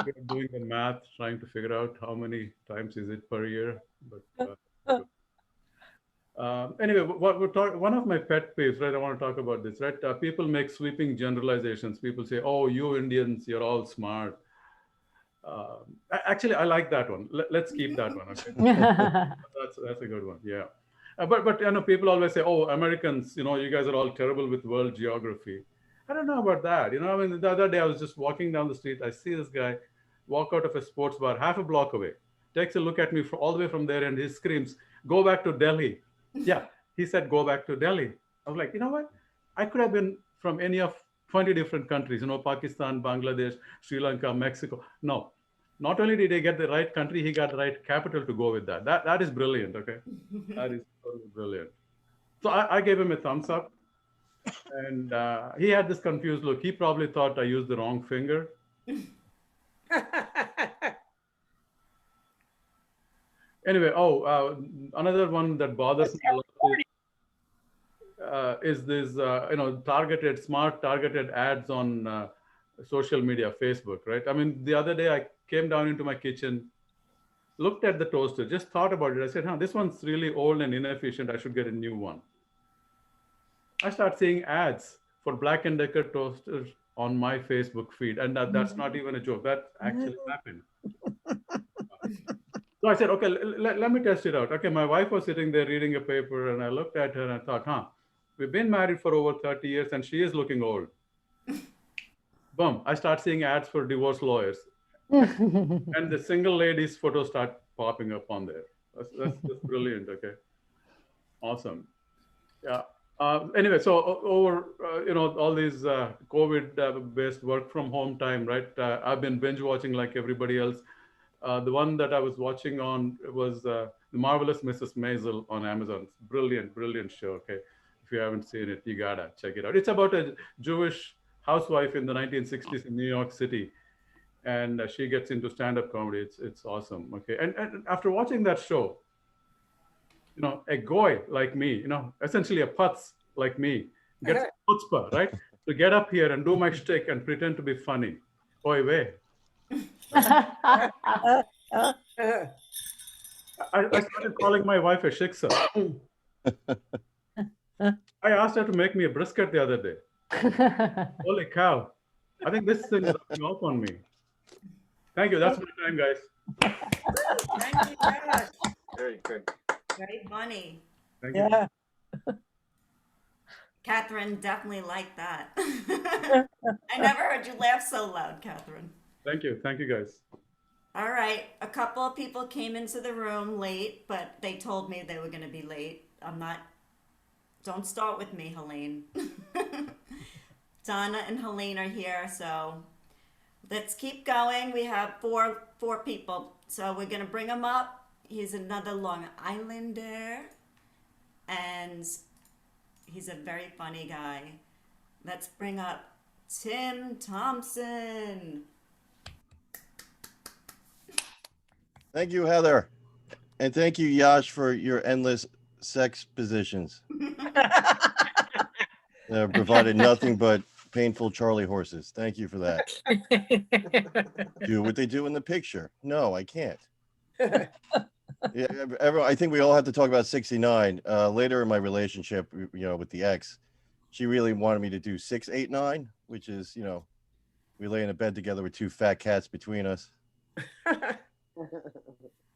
We're doing the math, trying to figure out how many times is it per year. But anyway, what we're talking, one of my pet peeves, right? I want to talk about this, right? People make sweeping generalizations. People say, "Oh, you Indians, you're all smart." Actually, I like that one. Let's keep that one. Okay, that's a good one. Yeah, but you know, people always say, "Oh, Americans, you know, you guys are all terrible with world geography." I don't know about that. You know, I mean, the other day I was just walking down the street. I see this guy walk out of a sports bar half a block away, takes a look at me all the way from there, and he screams, "Go back to Delhi." Yeah, he said, "Go back to Delhi." I was like, you know what? I could have been from any of 20 different countries, you know, Pakistan, Bangladesh, Sri Lanka, Mexico. No, not only did he get the right country, he got the right capital to go with that. That is brilliant, okay? That is totally brilliant. So I gave him a thumbs up. And he had this confused look. He probably thought I used the wrong finger. Anyway, another one that bothers me a lot is this, you know, smart targeted ads on social media, Facebook, right? I mean, the other day I came down into my kitchen, looked at the toaster, just thought about it. I said, this one's really old and inefficient. I should get a new one. I start seeing ads for Black & Decker toasters on my Facebook feed. And that's not even a joke. That actually happened. So I said, okay, let me test it out. Okay, my wife was sitting there reading a paper and I looked at her and I thought, we've been married for over 30 years and she is looking old. Boom, I start seeing ads for divorce lawyers. And the single lady's photos start popping up on there. That's brilliant, okay? Awesome. Yeah. Anyway, so over you know, all these COVID-based work from home time, right? I've been binge watching like everybody else. The one that I was watching on was The Marvelous Mrs. Maisel on Amazon. Brilliant, brilliant show. Okay, if you haven't seen it, you gotta check it out. It's about a Jewish housewife in the 1960s in New York City, and she gets into stand-up comedy. It's awesome. Okay, and after watching that show, you know, a goy like me, you know, essentially a putz like me, gets chutzpah, right? To get up here and do my shtick and pretend to be funny. Oy vey. I started calling my wife a shiksa. I asked her to make me a brisket the other day. Holy cow. I think this thing is rubbing off on me. Thank you. That's my time, guys. Thank you, Josh. Very good. Very funny. Thank you. yeah. Catherine definitely liked that. I never heard you laugh so loud, Catherine. Thank you. Thank you, guys. All right. A couple of people came into the room late, but they told me they were going to be late. Don't start with me, Helene. Donna and Helene are here, so let's keep going. We have four people, so we're going to bring them up. He's another Long Islander, and he's a very funny guy. Let's bring up Tim Thompson. Thank you, Heather. And thank you, Yash, for your endless sex positions. Provided nothing but painful Charlie horses. Thank you for that. Do what they do in the picture. No, I can't. Yeah, I think we all have to talk about 69. Later in my relationship, you know, with the ex, she really wanted me to do 6, 8, 9, which is, you know, we lay in a bed together with two fat cats between us.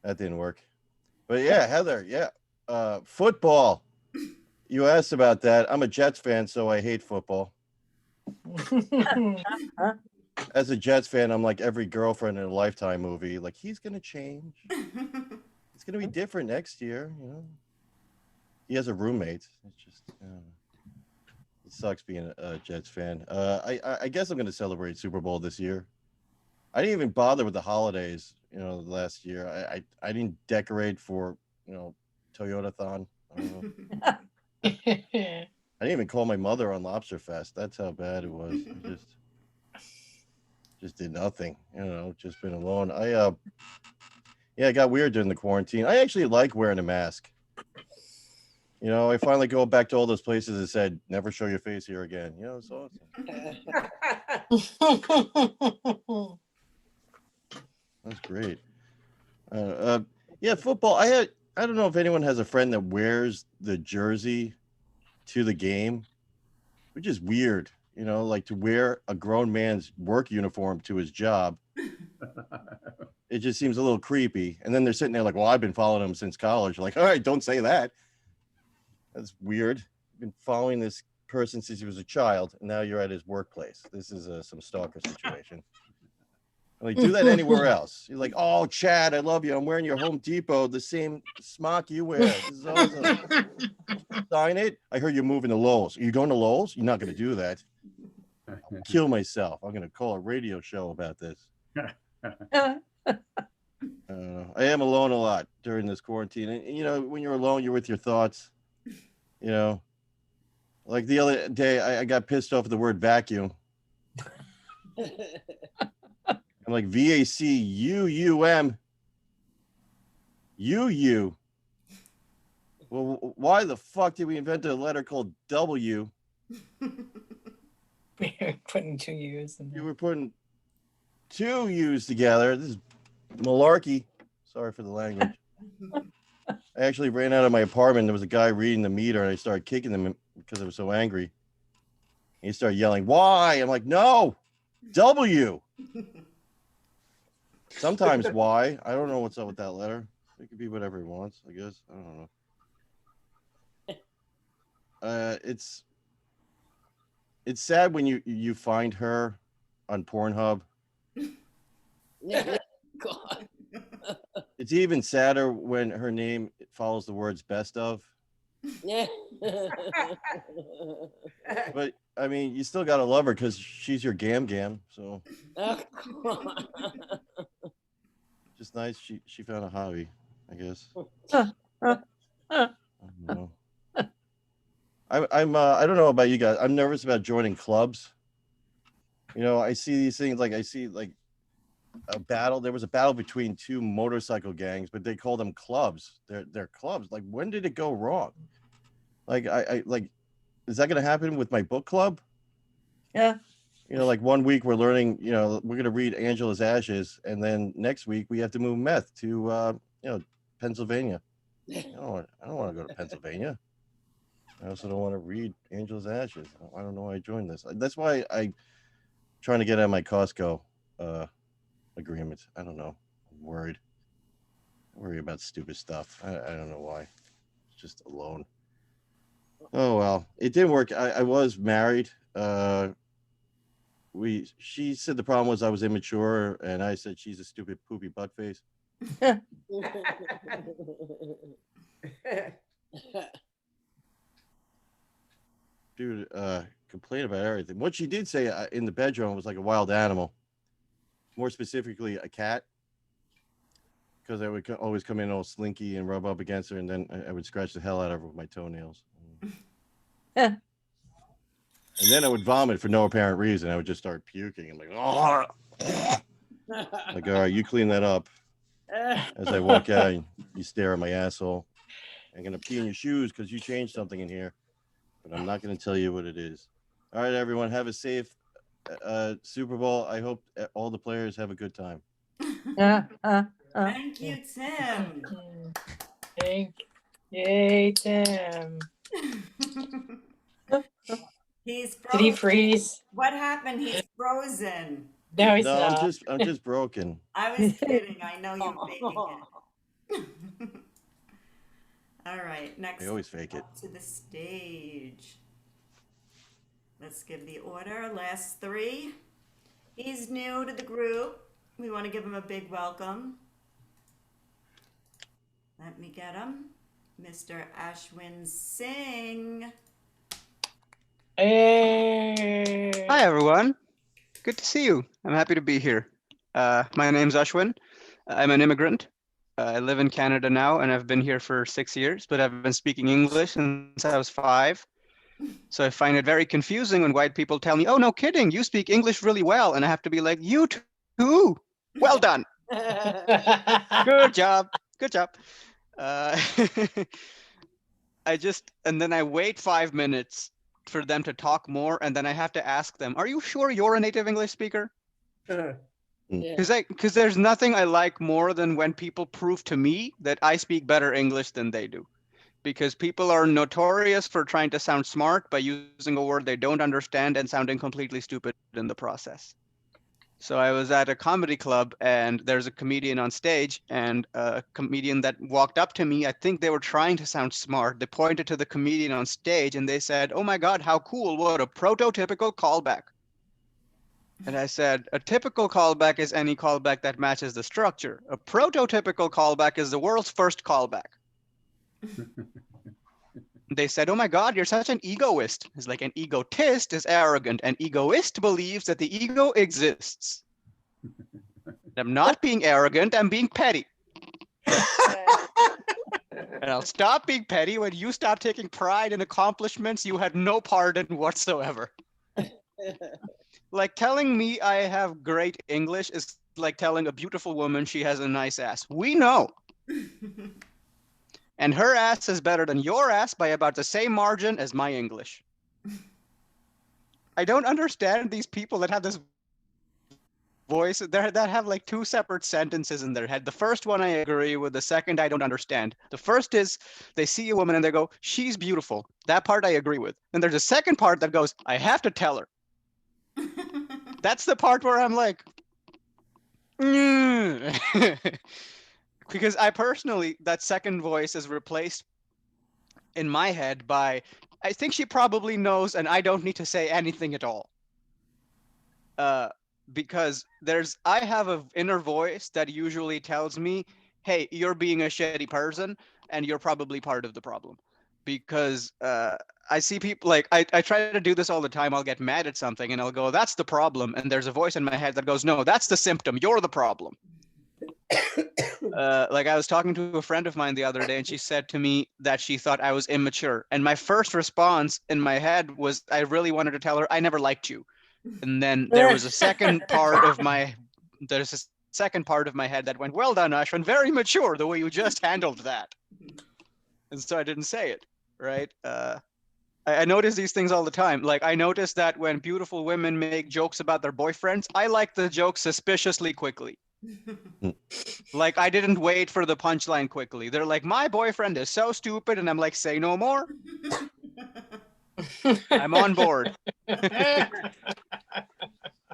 That didn't work. But yeah, Heather, yeah. Football. You asked about that. I'm a Jets fan, so I hate football. As a Jets fan, I'm like every girlfriend in a Lifetime movie. Like, he's going to change. It's going to be different next year, you know. He has a roommate. It's just, It sucks being a Jets fan. I guess I'm going to celebrate Super Bowl this year. I didn't even bother with the holidays, last year. I didn't decorate for, Toyota-thon. I don't know. I didn't even call my mother on Lobster Fest. That's how bad it was. I just did nothing, just been alone. Yeah, it got weird during the quarantine. I actually like wearing a mask. I finally go back to all those places that said, never show your face here again. It's awesome. That's great. Yeah, football. I don't know if anyone has a friend that wears the jersey to the game, which is weird. Like to wear a grown man's work uniform to his job. It just seems a little creepy. And then they're sitting there like, well, I've been following him since college. Like, all right, don't say that. That's weird. You've been following this person since he was a child, and now you're at his workplace. This is some stalker situation. Like, do that anywhere else. You're like, oh, Chad, I love you. I'm wearing your Home Depot, the same smock you wear. This is awesome. Sign it. I heard you're moving to Lowe's. Are you going to Lowe's? You're not going to do that. I'll kill myself. I'm going to call a radio show about this. I am alone a lot during this quarantine. And, when you're alone, you're with your thoughts. Like the other day, I got pissed off at the word vacuum. I'm like, VACUUM. UU. Well, why the fuck did we invent a letter called W? We're putting 2 U's in there. You were putting 2 U's together. This is malarkey. Sorry for the language. I actually ran out of my apartment. There was a guy reading the meter, and I started kicking him because I was so angry. He started yelling, why? I'm like, no, W. Sometimes why. I don't know what's up with that letter. It could be whatever he wants, I guess. I don't know. It's sad when you find her on Pornhub. God. It's even sadder when her name follows the words best of. Yeah. But I mean, you still gotta love her because she's your gam. So just nice. She found a hobby, I guess. I don't know. I don't know about you guys. I'm nervous about joining clubs. I see these things like a battle. There was a battle between 2 motorcycle gangs, but they call them clubs. They're clubs. Like, when did it go wrong? Like, I is that going to happen with my book club? Yeah. Like one week we're learning, we're going to read Angela's Ashes, and then next week we have to move meth to, Pennsylvania. I don't want to go to Pennsylvania. I also don't want to read Angela's Ashes. I don't know why I joined this. That's why I'm trying to get out of my Costco agreement. I don't know. I'm worried. I worry about stupid stuff. I don't know why. It's just alone. Oh well, it didn't work. I was married. She said the problem was I was immature, and I said she's a stupid poopy butt face. Dude, complain about everything. What she did say in the bedroom was like a wild animal. More specifically, a cat. Because I would always come in all slinky and rub up against her, and then I would scratch the hell out of her with my toenails. And then I would vomit for no apparent reason. I would just start puking. I'm like, oh. Like, all right, you clean that up. As I walk out, you stare at my asshole. I'm going to pee in your shoes because you changed something in here. But I'm not going to tell you what it is. All right, everyone, have a safe Super Bowl. I hope all the players have a good time. Thank you, Tim. Yay, Tim. He's Did he frozen. freeze? What happened? He's frozen. No, he's No, not. I'm just broken. I was kidding. I know you're faking it. All right, next I always fake it. up to the stage. Let's give the order. Last 3. He's new to the group. We want to give him a big welcome. Let me get him. Mr. Ashwin Singh. Hey. Hi, everyone. Good to see you. I'm happy to be here. My name's Ashwin. I'm an immigrant. I live in Canada now, and I've been here for 6 years, but I've been speaking English since I was 5. So I find it very confusing when white people tell me, oh, no kidding, you speak English really well. And I have to be like, you too? Well done. Good job. Good job. Uh, and then I wait 5 minutes for them to talk more, and then I have to ask them, are you sure you're a native English speaker? Yeah. Because there's nothing I like more than when people prove to me that I speak better English than they do. Because people are notorious for trying to sound smart by using a word they don't understand and sounding completely stupid in the process. So I was at a comedy club, and there's a comedian on stage, and a comedian that walked up to me, I think they were trying to sound smart. They pointed to the comedian on stage and they said, oh my God, how cool, what a prototypical callback. And I said, a typical callback is any callback that matches the structure. A prototypical callback is the world's first callback. They said, oh my God, you're such an egoist. It's like an egotist is arrogant. An egoist believes that the ego exists. I'm not being arrogant, I'm being petty. And I'll stop being petty when you stop taking pride in accomplishments you had no part in whatsoever. Like telling me I have great English is like telling a beautiful woman she has a nice ass. We know. And her ass is better than your ass by about the same margin as my English. I don't understand these people that have this voice that have like 2 separate sentences in their head. The first one I agree with, the second I don't understand. The first is they see a woman and they go, she's beautiful. That part I agree with. And there's a second part that goes, I have to tell her. That's the part where I'm like, because I personally, that second voice is replaced in my head by, I think she probably knows and I don't need to say anything at all. Because I have an inner voice that usually tells me, hey, you're being a shitty person and you're probably part of the problem. Because I see people like, I try to do this all the time. I'll get mad at something and I'll go, that's the problem. And there's a voice in my head that goes, no, that's the symptom. You're the problem. Like I was talking to a friend of mine the other day and she said to me that she thought I was immature. And my first response in my head was, I really wanted to tell her I never liked you. And then there was a second part of my head that went, well done, Ashwin, very mature the way you just handled that. And so I didn't say it, right? I notice these things all the time. Like I notice that when beautiful women make jokes about their boyfriends, I like the joke suspiciously quickly. Like I didn't wait for the punchline quickly. They're like, my boyfriend is so stupid. And I'm like, say no more. I'm on board.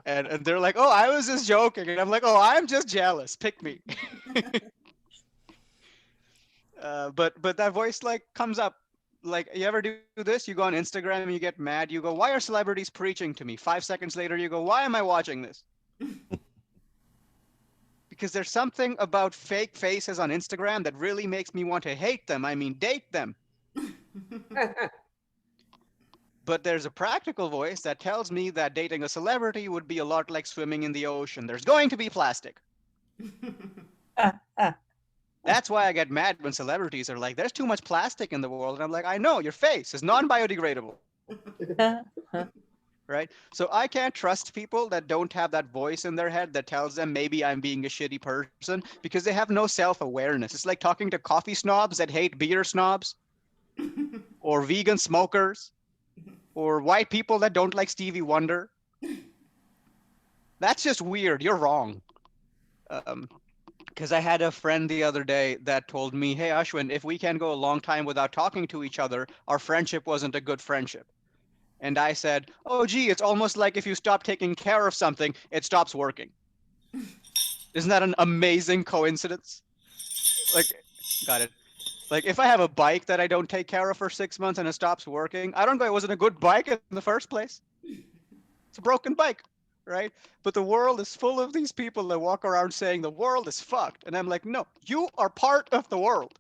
And they're like, oh, I was just joking. And I'm like, oh, I'm just jealous. Pick me. But that voice like comes up. Like, you ever do this? You go on Instagram and you get mad. You go, why are celebrities preaching to me? 5 seconds later, you go, why am I watching this? Because there's something about fake faces on Instagram that really makes me want to hate them. I mean, date them. But there's a practical voice that tells me that dating a celebrity would be a lot like swimming in the ocean. There's going to be plastic. That's why I get mad when celebrities are like, there's too much plastic in the world. And I'm like, I know, your face is non-biodegradable. Right? So I can't trust people that don't have that voice in their head that tells them maybe I'm being a shitty person because they have no self-awareness. It's like talking to coffee snobs that hate beer snobs or vegan smokers or white people that don't like Stevie Wonder. That's just weird. You're wrong. Because I had a friend the other day that told me, hey, Ashwin, if we can go a long time without talking to each other, our friendship wasn't a good friendship. And I said, oh, gee, it's almost like if you stop taking care of something, it stops working. Isn't that an amazing coincidence? Like, got it. Like, if I have a bike that I don't take care of for 6 months and it stops working, I don't go, it wasn't a good bike in the first place. It's a broken bike, right? But the world is full of these people that walk around saying the world is fucked. And I'm like, no, you are part of the world.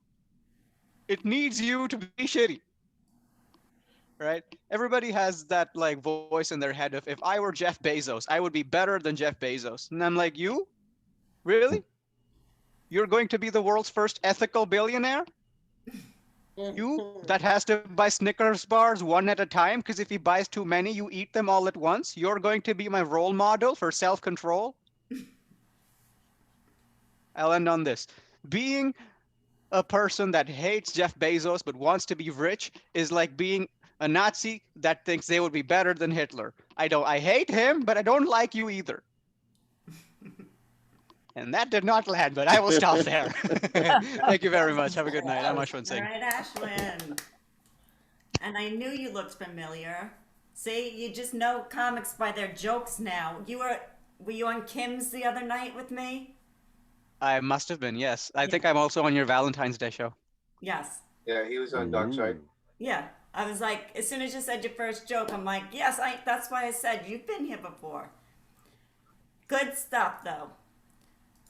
It needs you to be shitty. right? Everybody has that like voice in their head of, if I were Jeff Bezos, I would be better than Jeff Bezos. And I'm like, you? Really? You're going to be the world's first ethical billionaire? You that has to buy Snickers bars one at a time, because if he buys too many, you eat them all at once. You're going to be my role model for self-control? I'll end on this. Being a person that hates Jeff Bezos but wants to be rich is like being a Nazi that thinks they would be better than Hitler. I hate him, but I don't like you either. And that did not land, but I will stop there. Thank you very much. Have a good night. I'm Ashwin All Singh. right, Ashlyn. And I knew you looked familiar. See, you just know comics by their jokes now. Were you on Kim's the other night with me? I must have been, yes. I think I'm also on your Valentine's Day show. Yes. Yeah, he was on Doc's side. Yeah. I was like, as soon as you said your first joke, I'm like, yes, that's why I said you've been here before. Good stuff, though.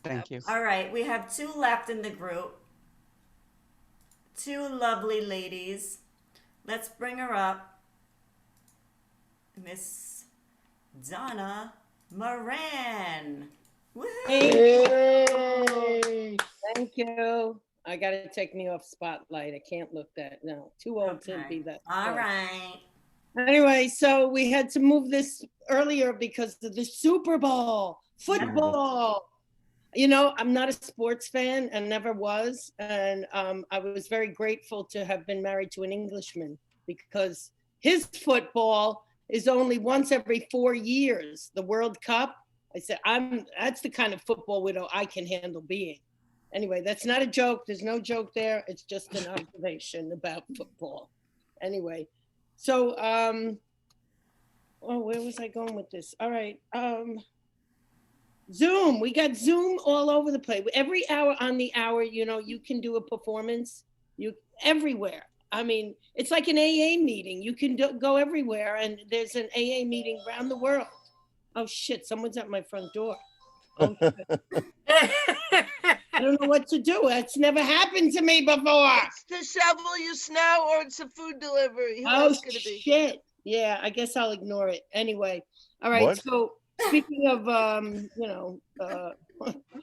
Thank you. All right, we have 2 left in the group. 2 lovely ladies. Let's bring her up. Miss Donna Moran. Hey. Thank you. I gotta take me off spotlight. I can't look that. No, too old to be that. All right. Anyway, so we had to move this earlier because of the Super Bowl, football. You know, I'm not a sports fan and never was. And I was very grateful to have been married to an Englishman because his football is only once every 4 years, the World Cup. I said, that's the kind of football widow I can handle being. Anyway, that's not a joke. There's no joke there. It's just an observation about football. Anyway, so, where was I going with this? All right. Zoom, we got Zoom all over the place. Every hour on the hour, you know, you can do a performance. You everywhere. I mean, it's like an AA meeting. You can go everywhere, and there's an AA meeting around the world. Oh shit! Someone's at my front door. Oh, I don't know what to do. That's never happened to me before. It's to shovel your snow, or it's a food delivery. Who Oh else could it be? shit! Yeah, I guess I'll ignore it. Anyway, all right. What? So speaking of,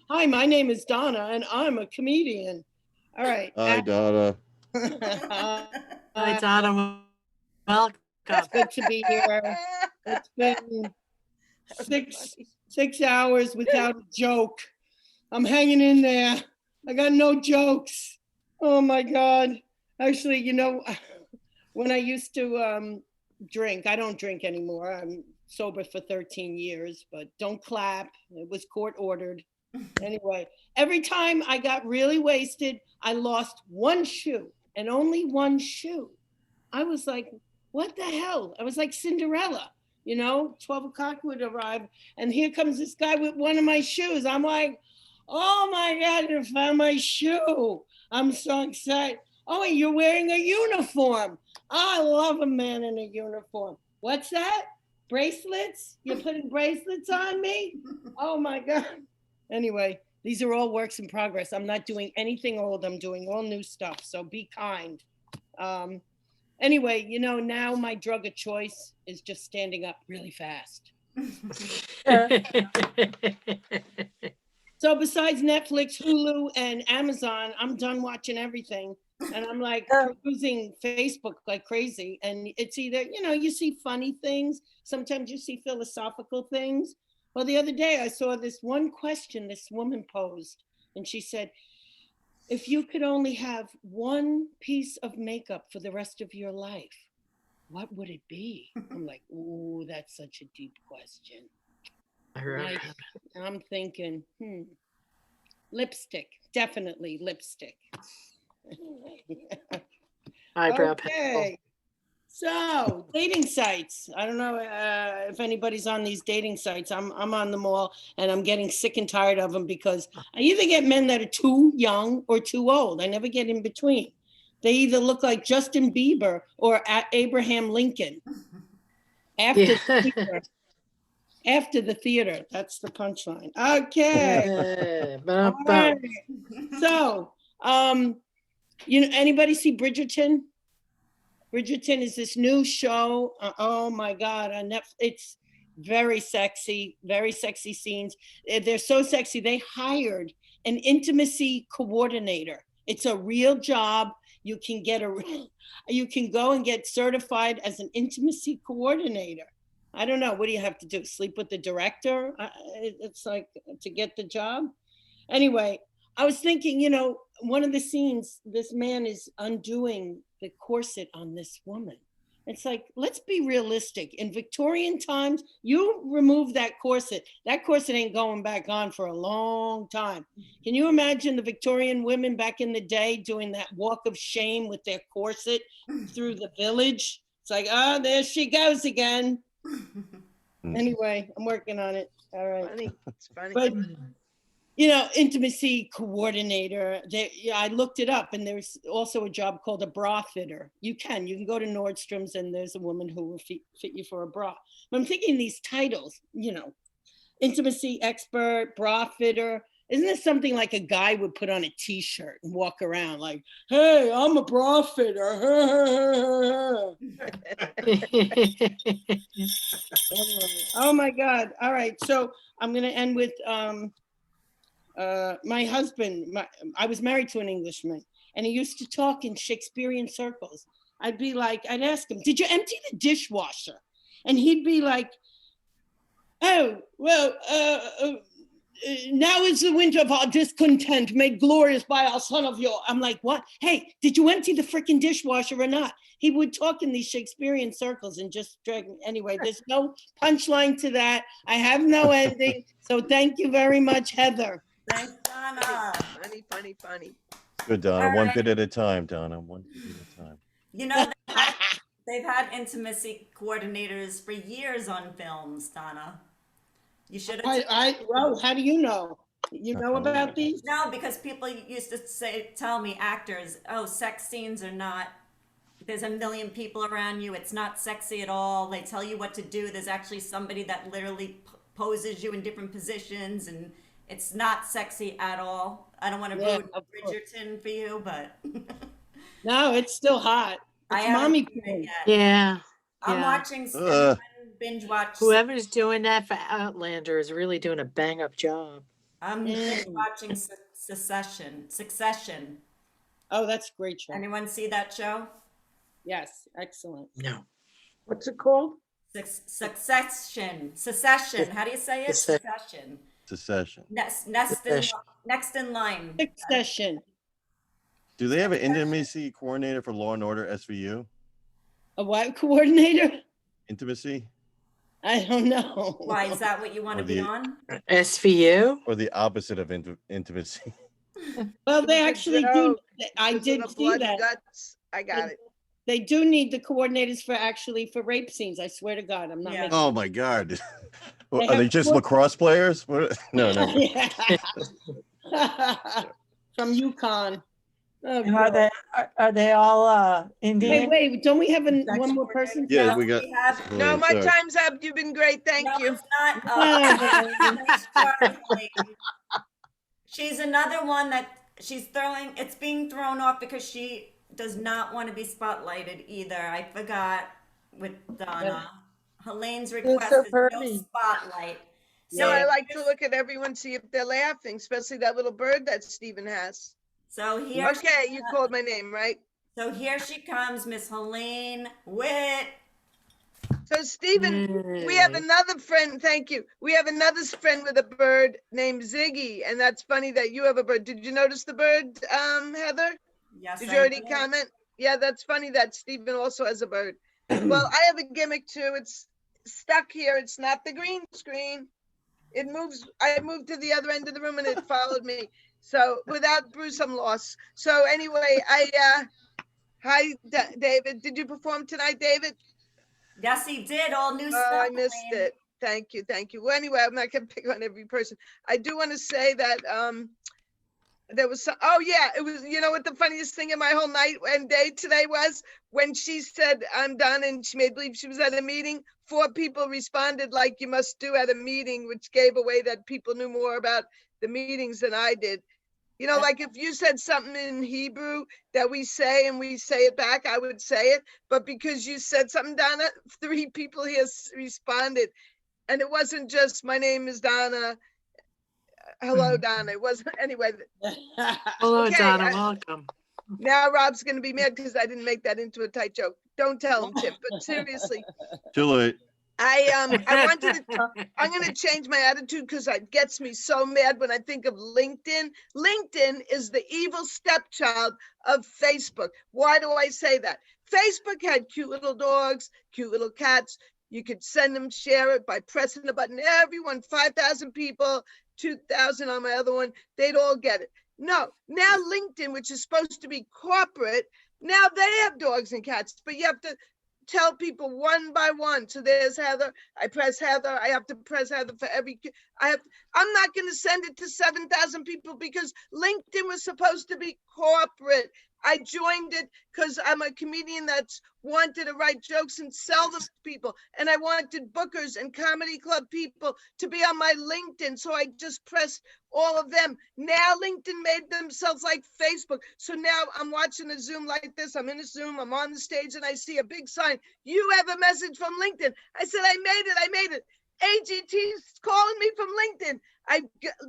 hi, my name is Donna, and I'm a comedian. All right. Hi, Donna. Hi, Donna. Welcome. It's good to be here. It's been 6 hours without a joke. I'm hanging in there. I got no jokes. Oh my God. Actually, you know, when I used to drink, I don't drink anymore. I'm sober for 13 years, but don't clap. It was court ordered. Anyway, every time I got really wasted, I lost one shoe and only one shoe. I was like, what the hell? I was like Cinderella, you know, 12 o'clock would arrive and here comes this guy with one of my shoes. I'm like, oh my God, I found my shoe. I'm so excited. Oh, and you're wearing a uniform. I love a man in a uniform. What's that? Bracelets? You're putting bracelets on me? Oh my God. Anyway, these are all works in progress. I'm not doing anything old. I'm doing all new stuff. So be kind. Anyway, you know, now my drug of choice is just standing up really fast. So besides Netflix, Hulu, and Amazon, I'm done watching everything. And I'm like using Facebook like crazy. And it's either, you know, you see funny things. Sometimes you see philosophical things. Well, the other day I saw this one question this woman posed. And she said, if you could only have one piece of makeup for the rest of your life, what would it be? I'm like, ooh, that's such a deep question. Like, I'm thinking, lipstick, definitely lipstick. Eyebrow Okay. So dating sites. I don't know if anybody's on these dating sites. I'm on them all, and I'm getting sick and tired of them because I either get men that are too young or too old. I never get in between. They either look like Justin Bieber or Abraham Lincoln. After the theater, that's the punchline. Okay. All right. So, you know, anybody see Bridgerton? Bridgerton is this new show. Oh my God, on Netflix. It's very sexy scenes. They're so sexy. They hired an intimacy coordinator. It's a real job. You can go and get certified as an intimacy coordinator. I don't know. What do you have to do? Sleep with the director? It's like to get the job. Anyway, I was thinking, one of the scenes, this man is undoing the corset on this woman. It's like, let's be realistic. In Victorian times, you remove that corset ain't going back on for a long time. Can you imagine the Victorian women back in the day doing that walk of shame with their corset through the village? It's like, oh, there she goes again. Anyway, I'm working on it. All right. Funny. It's funny. But intimacy coordinator. I looked it up, and there's also a job called a bra fitter. You can go to Nordstrom's, and there's a woman who will fit you for a bra. But I'm thinking these titles, intimacy expert, bra fitter. Isn't this something like a guy would put on a T-shirt and walk around like, "Hey, I'm a bra fitter." Oh my God! All right, so I'm gonna end with my husband. I was married to an Englishman, and he used to talk in Shakespearean circles. I'd ask him, "Did you empty the dishwasher?" And he'd be like, "Oh, well, now is the winter of our discontent, made glorious by our son of yore." I'm like, "What? Hey, did you empty the freaking dishwasher or not?" He would talk in these Shakespearean circles and just drag me. Anyway, there's no punchline to that. I have no ending. So thank you very much, Heather. Thanks, Donna. Funny. Good, Donna. All One right. bit at a time, Donna. One bit at a time. They've had intimacy coordinators for years on films, Donna. You should have. Well, how do you know? You know about these? No, because people used to tell me, actors, "Oh, sex scenes are not. There's a million people around you. It's not sexy at all. They tell you what to do. There's actually somebody that literally poses you in different positions, and it's not sexy at all." I don't want to ruin Bridgerton for you, but no, it's still hot. It's mommy porn. Yeah. I'm watching binge watch. Whoever's doing that for Outlander is really doing a bang up job. I'm binge watching Succession. Oh, that's a great show. Anyone see that show? Yes, excellent. No. What's it called? Succession. How do you say it? Secession. Next in line. Succession. Do they have an intimacy coordinator for Law and Order SVU? A what coordinator? Intimacy? I don't know. Why, is that what you want to be on? SVU? Or the opposite of intimacy? Well, they actually do. I did see that. Guts. I got it. They do need the coordinators for rape scenes. I swear to God, I'm not making. Oh my God. Are they just lacrosse players? What? No. From UConn. Oh, are they all Indian? Wait, don't we have one more person? Yeah, we got. No, my time's up. You've been great. Thank you. It's not. She's another one that it's being thrown off because she does not want to be spotlighted either. I forgot with Donna. Helene's request is no spotlight. So I like to look at everyone, see if they're laughing, especially that little bird that Stephen has. So here. Okay, you called my name, right? So here she comes, Miss Helene Witt. So Stephen, we have another friend. Thank you. We have another friend with a bird named Ziggy, and that's funny that you have a bird. Did you notice the bird, Heather? Yes. Did you already comment? Yeah, that's funny that Stephen also has a bird. Well, I have a gimmick too. It's stuck here. It's not the green screen. It moves. I moved to the other end of the room and it followed me. So without Bruce, I'm lost. So anyway, hi, David. Did you perform tonight, David? Yes, he did. All new stuff. Oh, I missed it. Thank you. Well, anyway, I'm not going to pick on every person. I do want to say that there was some, it was, you know what the funniest thing in my whole night and day today was? When she said, "I'm done," and she made believe she was at a meeting, 4 people responded like you must do at a meeting, which gave away that people knew more about the meetings than I did. You know, like if you said something in Hebrew that we say and we say it back, I would say it. But because you said something, Donna, 3 people here responded. And it wasn't just, my name is Donna. Hello, Donna. It wasn't, anyway. Hello, Okay, Donna, welcome. Now Rob's going to be mad because I didn't make that into a tight joke. Don't tell him, Tim, but seriously. Too late. I wanted to, I'm going to change my attitude because it gets me so mad when I think of LinkedIn. LinkedIn is the evil stepchild of Facebook. Why do I say that? Facebook had cute little dogs, cute little cats. You could send them, share it by pressing a button. Everyone, 5,000 people, 2,000 on my other one, they'd all get it. No, now LinkedIn, which is supposed to be corporate, now they have dogs and cats, but you have to tell people one by one. So there's Heather. I press Heather. I have to press Heather for every. I'm not going to send it to 7,000 people because LinkedIn was supposed to be corporate. I joined it because I'm a comedian that's wanted to write jokes and sell them to people. And I wanted bookers and comedy club people to be on my LinkedIn. So I just pressed all of them. Now LinkedIn made themselves like Facebook. So now I'm watching a Zoom like this. I'm in a Zoom, I'm on the stage and I see a big sign. You have a message from LinkedIn. I said, I made it. AGT's calling me from LinkedIn. I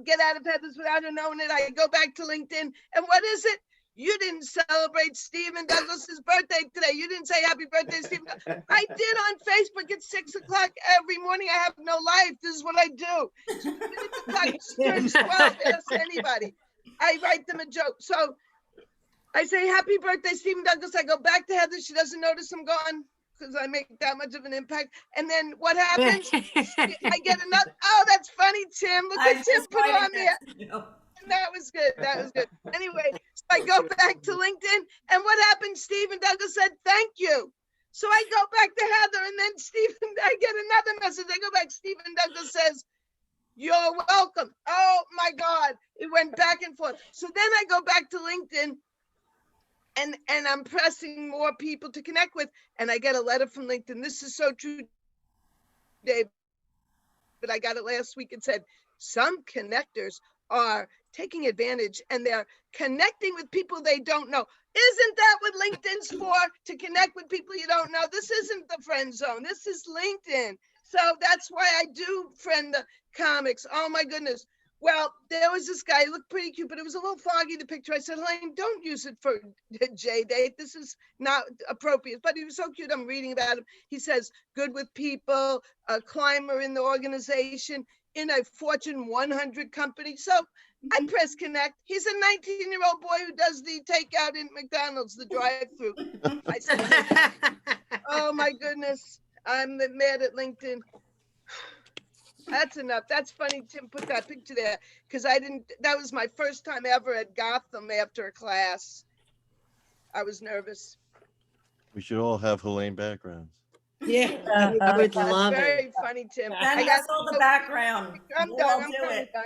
get out of Heather's without her knowing it. I go back to LinkedIn. And what is it? You didn't celebrate Stephen Douglas's birthday today. You didn't say happy birthday, Stephen. I did on Facebook at 6 o'clock every morning. I have no life. This is what I do. 12, ask anybody. I write them a joke. So I say happy birthday, Stephen Douglas. I go back to Heather. She doesn't notice I'm gone because I make that much of an impact. And then what happens? I get another. Oh, that's funny, Tim. Look what Tim put on there. That was good. That was good. Anyway, so I go back to LinkedIn, and what happened? Stephen Douglas said, thank you. So I go back to Heather, and then I get another message. I go back, Stephen Douglas says, you're welcome. Oh my God. It went back and forth. So then I go back to LinkedIn, and I'm pressing more people to connect with, and I get a letter from LinkedIn. This is so true, Dave, but I got it last week. It said, some connectors are taking advantage and they're connecting with people they don't know. Isn't that what LinkedIn's for? To connect with people you don't know? This isn't the friend zone. This is LinkedIn. So that's why I do friend the comics. Oh my goodness. Well, there was this guy, he looked pretty cute, but it was a little foggy, the picture. I said, Elaine, don't use it for J-Date. This is not appropriate, but he was so cute. I'm reading about him. He says, good with people, a climber in the organization, in a Fortune 100 company. So I press connect. He's a 19-year-old boy who does the takeout in McDonald's, the drive-through. I said, oh my goodness, I'm mad at LinkedIn. That's enough. That's funny. Tim put that picture there because that was my first time ever at Gotham after a class. I was nervous. We should all have Helene backgrounds. Yeah, I would love That's it. very funny, Tim. I got all the background. I'm We'll done. do I'm it. done.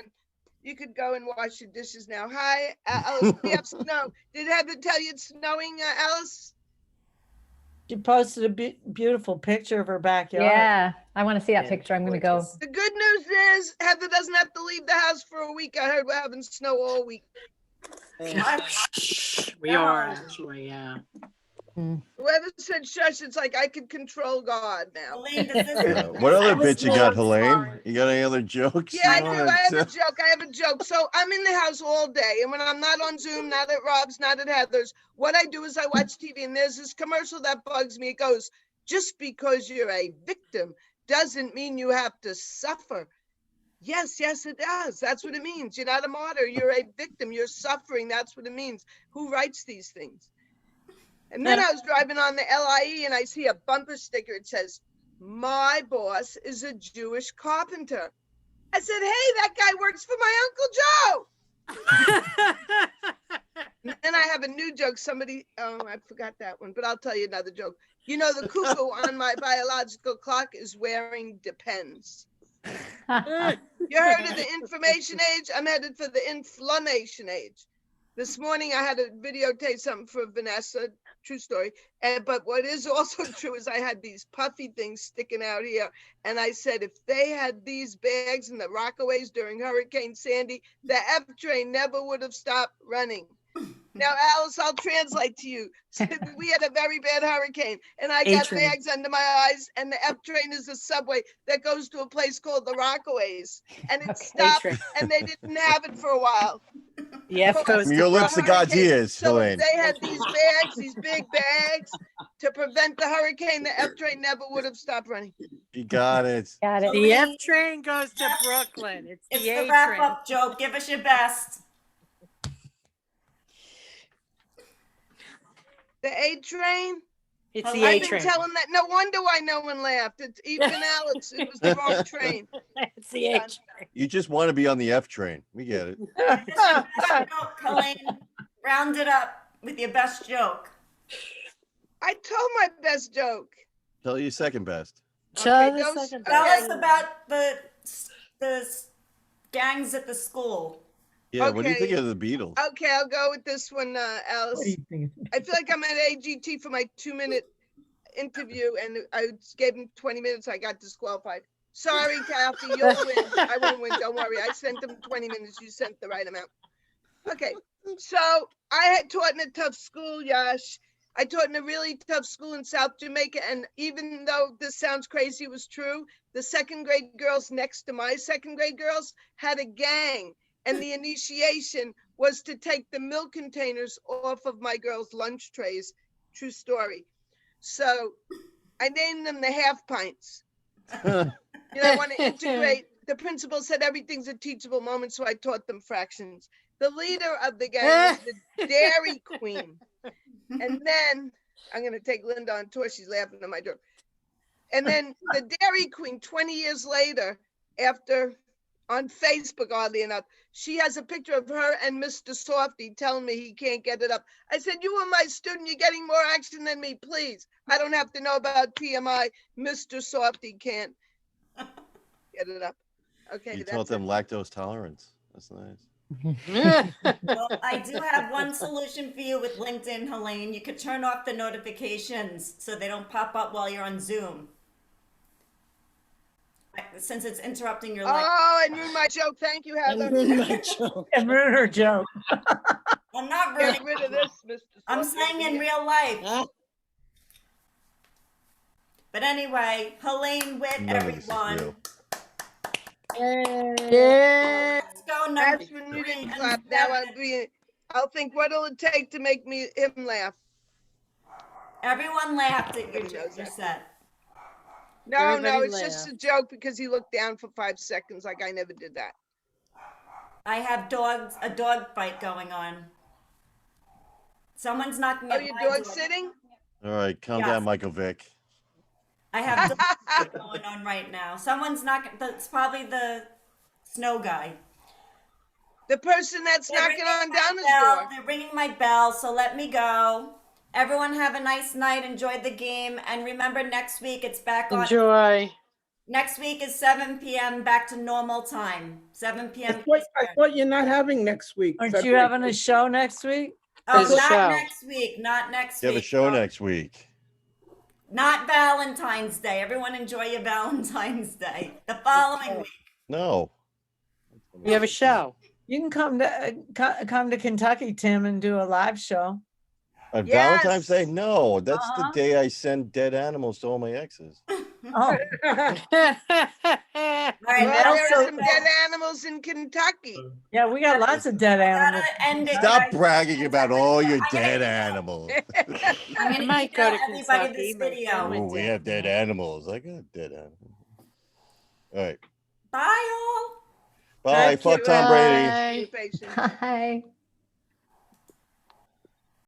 You could go and wash your dishes now. Hi, Alice. We have snow. Did Heather tell you it's snowing, Alice? She posted a beautiful picture of her backyard. Yeah, I want to see that Yeah, picture. I'm going to go. gorgeous. The good news is Heather doesn't have to leave the house for a week. I heard we're having snow all week. We are actually, yeah. Whoever said shush, it's like I could control God now. Elaine, does this What other I was bits you got, more Helene? You got any other jokes? Yeah, I you do. wanna I have a tell? joke. I have a joke. So I'm in the house all day. And when I'm not on Zoom, not at Rob's, not at Heather's, what I do is I watch TV and there's this commercial that bugs me. It goes, just because you're a victim doesn't mean you have to suffer. Yes, it does. That's what it means. You're not a martyr. You're a victim. You're suffering. That's what it means. Who writes these things? And then I was driving on the LIE and I see a bumper sticker. It says, my boss is a Jewish carpenter. I said, hey, that guy works for my Uncle Joe. And I have a new joke. I forgot that one, but I'll tell you another joke. You know, the cuckoo on my biological clock is wearing Depends. You heard of the information age? I'm headed for the inflammation age. This morning I had to videotape something for Vanessa true story. But what is also true is I had these puffy things sticking out here. And I said, if they had these bags in the Rockaways during Hurricane Sandy, the F train never would have stopped running. Now, Alice, I'll translate to you. We had a very bad hurricane, and I got A-train. bags under my eyes, and the F train is a subway that goes to a place called the Rockaways. And it stopped, A-train. and they didn't have it for a while. The F goes From to your lips to God's Hurricane. ears, So if Helene. they had these bags, these big bags, to prevent the hurricane, the F train never would have stopped running. You got it. Got it. The F train goes to Brooklyn. It's It's the the A wrap train. up joke. Give us your best. The A train? It's the I've A I've been train. telling that. No wonder why no one laughed. It's even Alex. It was the wrong train. It's the A train. You just want to be on the F train. We get it. Best joke, Helene. Round it up with your best joke. I told my best joke. Tell you second best. Tell Okay, the those- second Tell okay. us about the gangs at the school. Yeah, what do you Okay. think of the Beatles? Okay, I'll go with this one, What do Alice. you think? I feel like I'm at AGT for my 2-minute interview, and I gave him 20 minutes. I got disqualified. Sorry, Kathy, you'll win. I won't win. Don't worry. I sent him 20 minutes. You sent the right amount. Okay, so I had taught in a tough school, Yash. I taught in a really tough school in South Jamaica, and even though this sounds crazy, it was true. The second grade girls next to my second grade girls had a gang, and the initiation was to take the milk containers off of my girls' lunch trays. True story. So I named them the half pints. You know, I want to integrate. The principal said everything's a teachable moment, so I taught them fractions. The leader of the gang was the Dairy Queen. And then I'm going to take Linda on tour. She's laughing at my joke. And then the Dairy Queen, 20 years later, after on Facebook, oddly enough, she has a picture of her and Mr. Softy telling me he can't get it up. I said, you were my student. You're getting more action than me, please. I don't have to know about TMI. Mr. Softy can't get it up. Okay, You that's taught them it. lactose tolerance. That's nice. Well, I do have one solution for you with LinkedIn, Helene. You could turn off the notifications so they don't pop up while you're on Zoom. Since it's interrupting your life. Oh, and ruined my joke. Thank you, Heather. My joke. And ruin her joke. I'm not Get ruining. rid of this, Mr. I'm Softy. saying in real life. Huh? But anyway, Helene Witt, None of this is everyone. real. Yeah. Let's go number That's when you 3 didn't and clap. Now 7. I'll think what'll it take to make him laugh. Everyone laughed at your, Everybody knows your that. set. No, Everybody it's just a joke because he looked down for 5 seconds like I never did that. I have a dog fight going on. Someone's knocking Oh, at your my dog door. sitting? All right, calm Yes. down, Michael Vick. I have dog fight going on right now. Someone's knocking. It's probably the snow guy. The person that's They're knocking ringing on my down his bell. door. They're ringing my bell, so let me go. Everyone have a nice night. Enjoy the game, and remember next week it's back on. Enjoy. Next week is 7 p.m. back to normal time. 7 p.m. I Eastern. thought you're not having next week. Aren't you February having a show next week? Oh, There's a not show. next week. Not next You week. have a show no. next week. Not Valentine's Day. Everyone enjoy your Valentine's Day. The following week. No. We have a show. You can come to Kentucky, Tim, and do a live show. On Yes. Valentine's Day? No, that's Uh-huh. the day I send dead animals to all my exes. Oh. All right, Well, that'll there do are it. some dead animals in Kentucky. Yeah, we got lots of dead animals. Gotta end it, Stop guys. bragging about all your I'm dead gonna- animals. I'm gonna might go email to everybody Kentucky, this my video. family. Oh, we have dead animals. I got dead animals. All right. Bye all. Bye. Thank Fuck you. Tom Brady. Be patient. Hi.